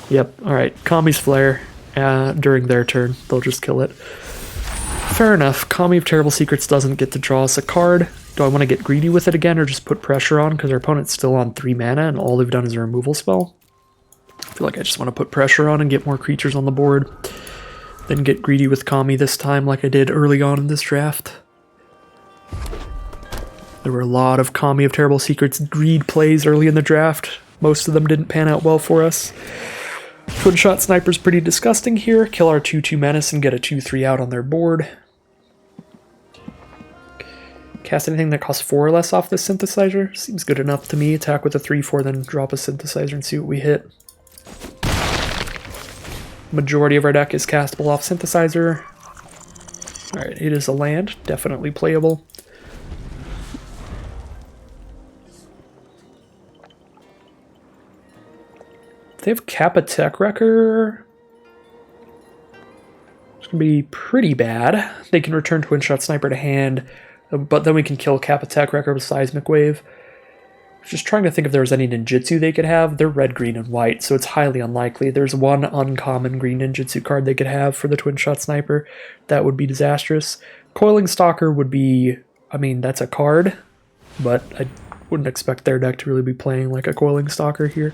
Speaker 1: Yep, alright. Kami's Flare during their turn. They'll just kill it. Fair enough. Kami of Terrible Secrets doesn't get to draw us a card. Do I want to get greedy with it again or just put pressure on because our opponent's still on 3 mana and all they've done is a removal spell? I feel like I just want to put pressure on and get more creatures on the board. Then get greedy with Kami this time like I did early on in this draft. There were a lot of Kami of Terrible Secrets greed plays early in the draft. Most of them didn't pan out well for us. Twin Shot Sniper's pretty disgusting here. Kill our 2/2 Menace and get a 2/3 out on their board. Cast anything that costs 4 or less off this Synthesizer. Seems good enough to me. Attack with a 3/4, then drop a Synthesizer and see what we hit. Majority of our deck is castable off Synthesizer. Alright, it is a land. Definitely playable. They have Kappa Tech Wrecker. It's going to be pretty bad. They can return Twin Shot Sniper to hand, but then we can kill Kappa Tech Wrecker with Seismic Wave. Just trying to think if there was any ninjutsu they could have. They're red, green, and white, so it's highly unlikely. There's one uncommon green ninjutsu card they could have for the Twin Shot Sniper. That would be disastrous. Coiling Stalker would be, I mean, that's a card, but I wouldn't expect their deck to really be playing like a Coiling Stalker here.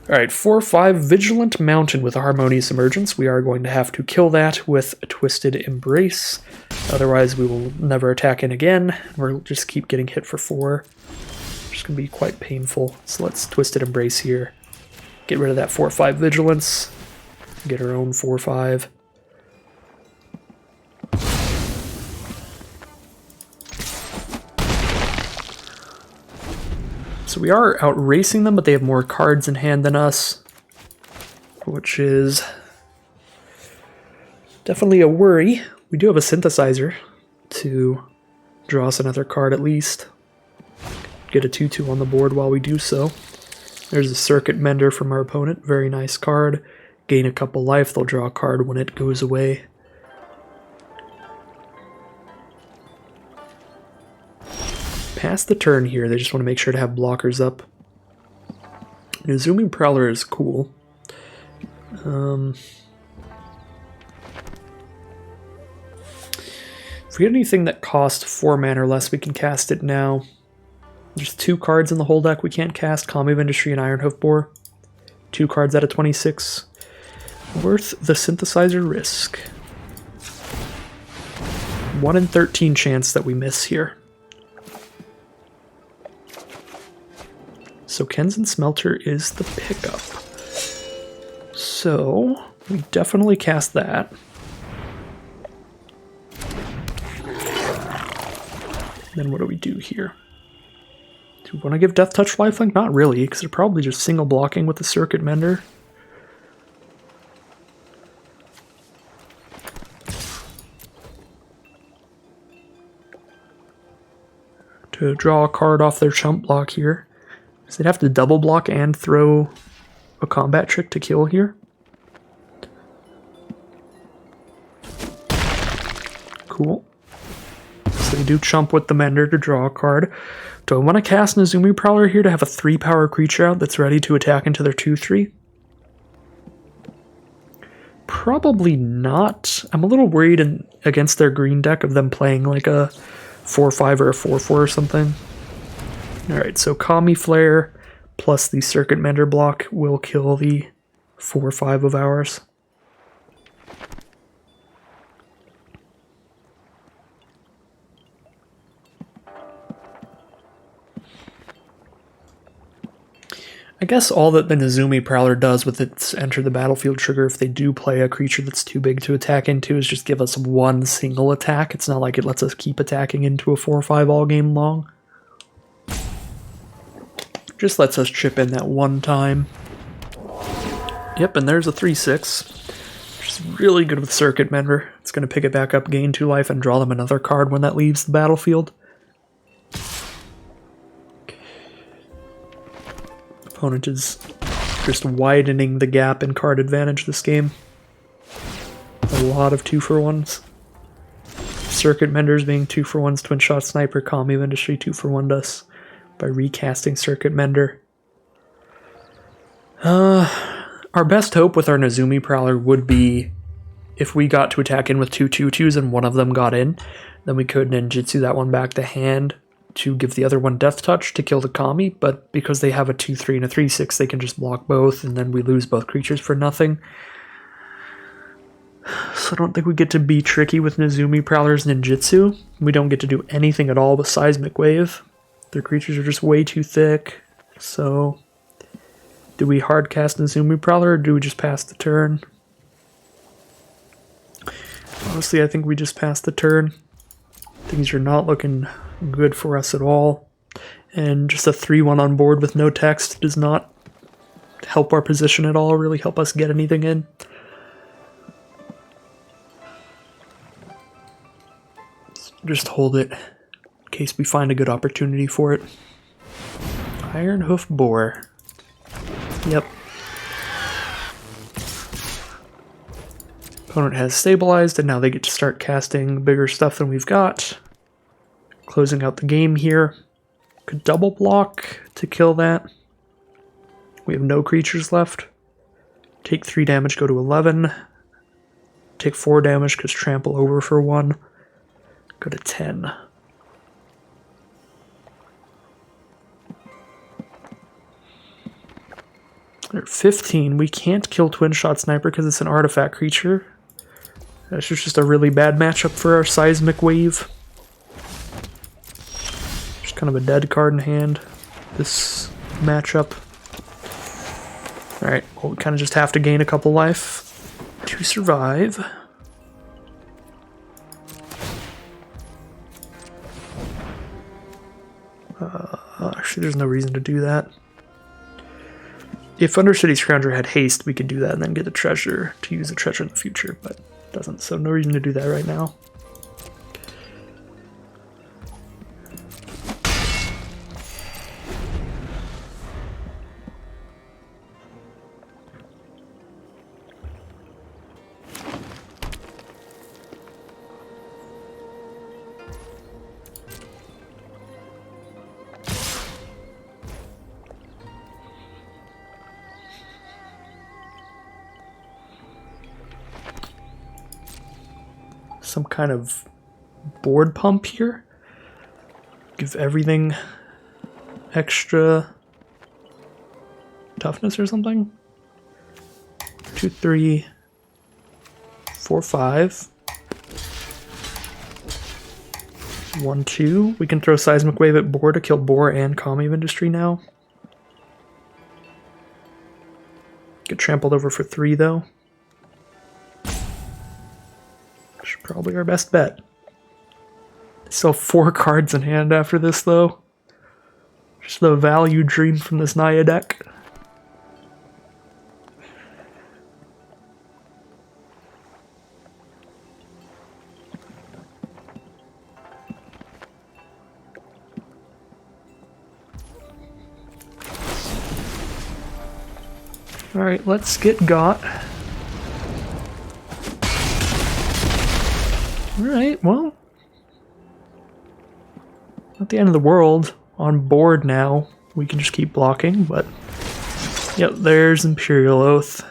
Speaker 1: Alright, 4/5 Vigilant Mountain with a Harmonious Emergence. We are going to have to kill that with a Twisted Embrace. Otherwise, we will never attack in again. We'll just keep getting hit for 4. It's going to be quite painful. So let's Twisted Embrace here. Get rid of that 4/5 Vigilance. Get our own 4/5. So we are outracing them, but they have more cards in hand than us, which is definitely a worry. We do have a Synthesizer to draw us another card at least. Get a 2/2 on the board while we do so. There's a Circuit Mender from our opponent. Very nice card. Gain a couple life. They'll draw a card when it goes away. Pass the turn here. They just want to make sure to have blockers up. Nezumi Prowler is cool. If we get anything that costs 4 mana or less, we can cast it now. There's 2 cards in the whole deck we can't cast. Kamigawa Industry and Ironhoof Boar. 2 cards out of 26. Worth the Synthesizer risk. 1 in 13 chance that we miss here. So Kenzen Smelter is the pickup. So we definitely cast that. Then what do we do here? Do we want to give Death Touch lifelink? Not really, because they're probably just single blocking with the Circuit Mender. To draw a card off their chump block here. So they'd have to double block and throw a combat trick to kill here. Cool. So they do chump with the Mender to draw a card. Do I want to cast Nezumi Prowler here to have a 3-power creature out that's ready to attack into their 2/3? Probably not. I'm a little worried against their green deck of them playing like a 4/5 or a 4/4 or something. Alright, so Kami Flare plus the Circuit Mender block will kill the 4/5 of ours. I guess all that the Nezumi Prowler does with its Enter the Battlefield trigger, if they do play a creature that's too big to attack into, is just give us one single attack. It's not like it lets us keep attacking into a 4/5 all game long. Just lets us chip in that one time. Yep, and there's a 3/6, which is really good with Circuit Mender. It's going to pick it back up, gain 2 life, and draw them another card when that leaves the battlefield. Opponent is just widening the gap in card advantage this game. A lot of 2-for-1s. Circuit Menders being 2-for-1s, Twin Shot Sniper, Kamigawa Industry 2-for-1'd us by recasting Circuit Mender. Our best hope with our Nezumi Prowler would be if we got to attack in with 2 2/2s and one of them got in, then we could ninjutsu that one back to hand to give the other one Death Touch to kill the Kami, but because they have a 2/3 and a 3/6, they can just block both, and then we lose both creatures for nothing. So I don't think we get to be tricky with Nezumi Prowler's ninjutsu. We don't get to do anything at all with Seismic Wave. Their creatures are just way too thick, so do we hardcast Nezumi Prowler, or do we just pass the turn? Honestly, I think we just pass the turn. Things are not looking good for us at all, and just a 3/1 on board with no text does not help our position at all, really help us get anything in. Just hold it in case we find a good opportunity for it. Ironhoof Boar. Yep. Opponent has stabilized, and now they get to start casting bigger stuff than we've got. Closing out the game here. Could double block to kill that. We have no creatures left. Take 3 damage, go to 11. Take 4 damage because trample over for 1. Go to 10. They're 15. We can't kill Twin Shot Sniper because it's an artifact creature. That's just a really bad matchup for our Seismic Wave. Just kind of a dead card in hand, this matchup. Alright, well, we kind of just have to gain a couple life to survive. Actually, there's no reason to do that. If Undercity Scrounger had haste, we could do that and then get the treasure to use the treasure in the future, but it doesn't, so no reason to do that right now. Some kind of board pump here. Give everything extra toughness or something. 2, 3, 4, 5. 1, 2. We can throw Seismic Wave at Boar to kill Boar and Kami of Industry now. Get trampled over for 3 though. Probably our best bet. Still 4 cards in hand after this, though. Just the value dream from this Naya deck. Alright, let's get got. Alright, well, not the end of the world. On board now, we can just keep blocking, but yep, there's Imperial Oath.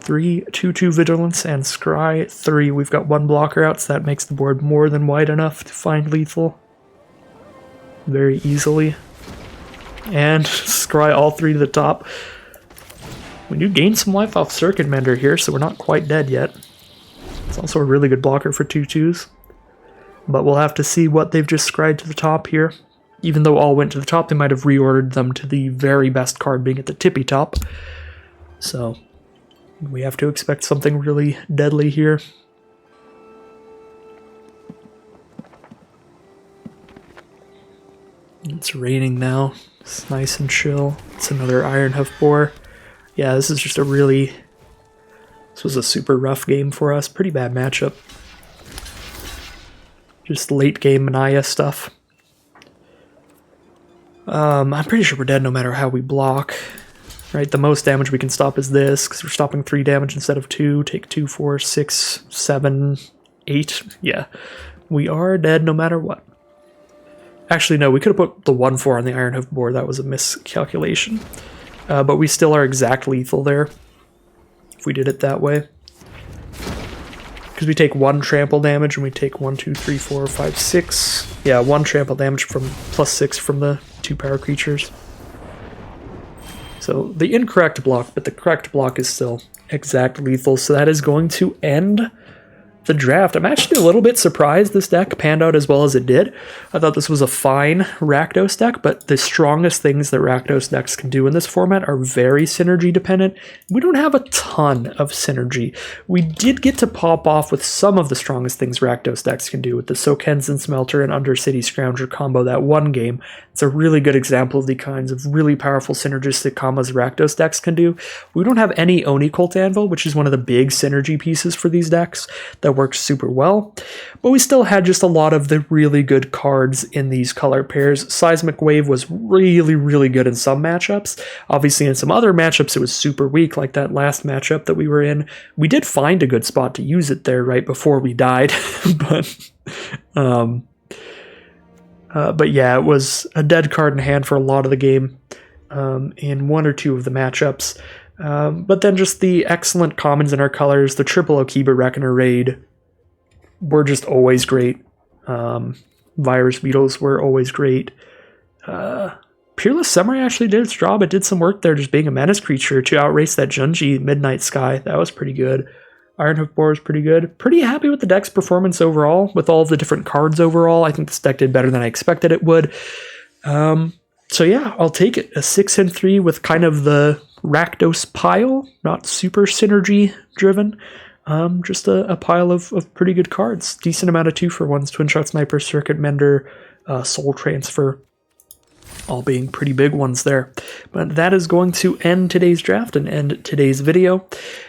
Speaker 1: 3, 2/2 Vigilance, and Scry 3. We've got 1 blocker out, so that makes the board more than wide enough to find lethal very easily. And Scry all 3 to the top. We do gain some life off Circuit Mender here, so we're not quite dead yet. It's also a really good blocker for 2/2s. But we'll have to see what they've just scried to the top here. Even though all went to the top, they might have reordered them to the very best card being at the tippy top. So we have to expect something really deadly here. It's raining now. It's nice and chill. It's another Ironhoof Boar. Yeah, this is just a really... This was a super rough game for us. Pretty bad matchup. Just late game Naya stuff. I'm pretty sure we're dead no matter how we block. Right, the most damage we can stop is this, because we're stopping 3 damage instead of 2. Take 2, 4, 6, 7, 8. Yeah, we are dead no matter what. Actually, no, we could have put the 1/4 on the Ironhoof board. That was a miscalculation. But we still are exact lethal there, if we did it that way. Because we take 1 trample damage, and we take 1, 2, 3, 4, 5, 6. Yeah, 1 trample damage from +6 from the 2 power creatures. So the incorrect block, but the correct block is still exact lethal. So that is going to end the draft. I'm actually a little bit surprised this deck panned out as well as it did. I thought this was a fine Rakdos deck, but the strongest things that Rakdos decks can do in this format are very synergy dependent. We don't have a ton of synergy. We did get to pop off with some of the strongest things Rakdos decks can do with the Sokensen Smelter and Undercity Scrounger combo that one game. It's a really good example of the kinds of really powerful synergistic combos Rakdos decks can do. We don't have any Oni Cult Anvil, which is one of the big synergy pieces for these decks that works super well, but we still had just a lot of the really good cards in these color pairs. Seismic Wave was really, really good in some matchups. Obviously, in some other matchups, it was super weak, like that last matchup that we were in. We did find a good spot to use it there right before we died, but yeah, it was a dead card in hand for a lot of the game in 1 or 2 of the matchups. But then just the excellent commons in our colors, the triple Okiba Reckoner raid were just always great. Virus Beetles were always great. Peerless Samurai actually did its job. It did some work there, just being a menace creature to outrace that Junji Midnight Sky. That was pretty good. Ironhoof Boar is pretty good. Pretty happy with the deck's performance overall, with all of the different cards overall. I think this deck did better than I expected it would. So yeah, I'll take it. A 6-3 with kind of the Rakdos pile, not super synergy driven. Just a pile of pretty good cards. Decent amount of 2-for-1s, Twin Shot Sniper, Circuit Mender, Soul Transfer, all being pretty big ones there. But that is going to end today's draft and end today's video.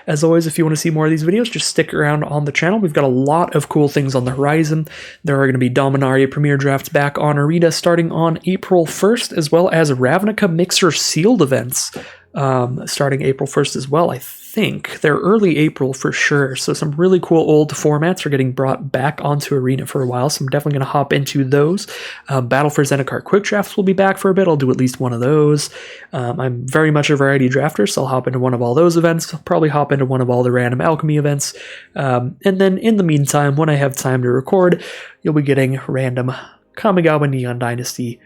Speaker 1: As always, if you want to see more of these videos, just stick around on the channel. We've got a lot of cool things on the horizon. There are going to be Dominaria Premier Drafts back on Arena starting on April 1st, as well as Ravnica Mixer Sealed events starting April 1st as well, I think. They're early April for sure, so some really cool old formats are getting brought back onto Arena for a while, so I'm definitely going to hop into those. Battle for Zendikar Quick Drafts will be back for a bit. I'll do at least one of those. I'm very much a variety drafter, so I'll hop into one of all those events. I'll probably hop into one of all the random alchemy events. And then in the meantime, when I have time to record, you'll be getting random Kamigawa Neon Dynasty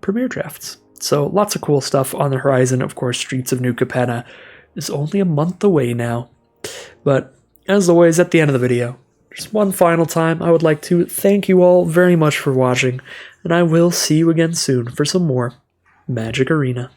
Speaker 1: Premier Drafts. So lots of cool stuff on the horizon. Of course, Streets of New Capenna is only a month away now. But as always, at the end of the video, just one final time, I would like to thank you all very much for watching, and I will see you again soon for some more Magic Arena.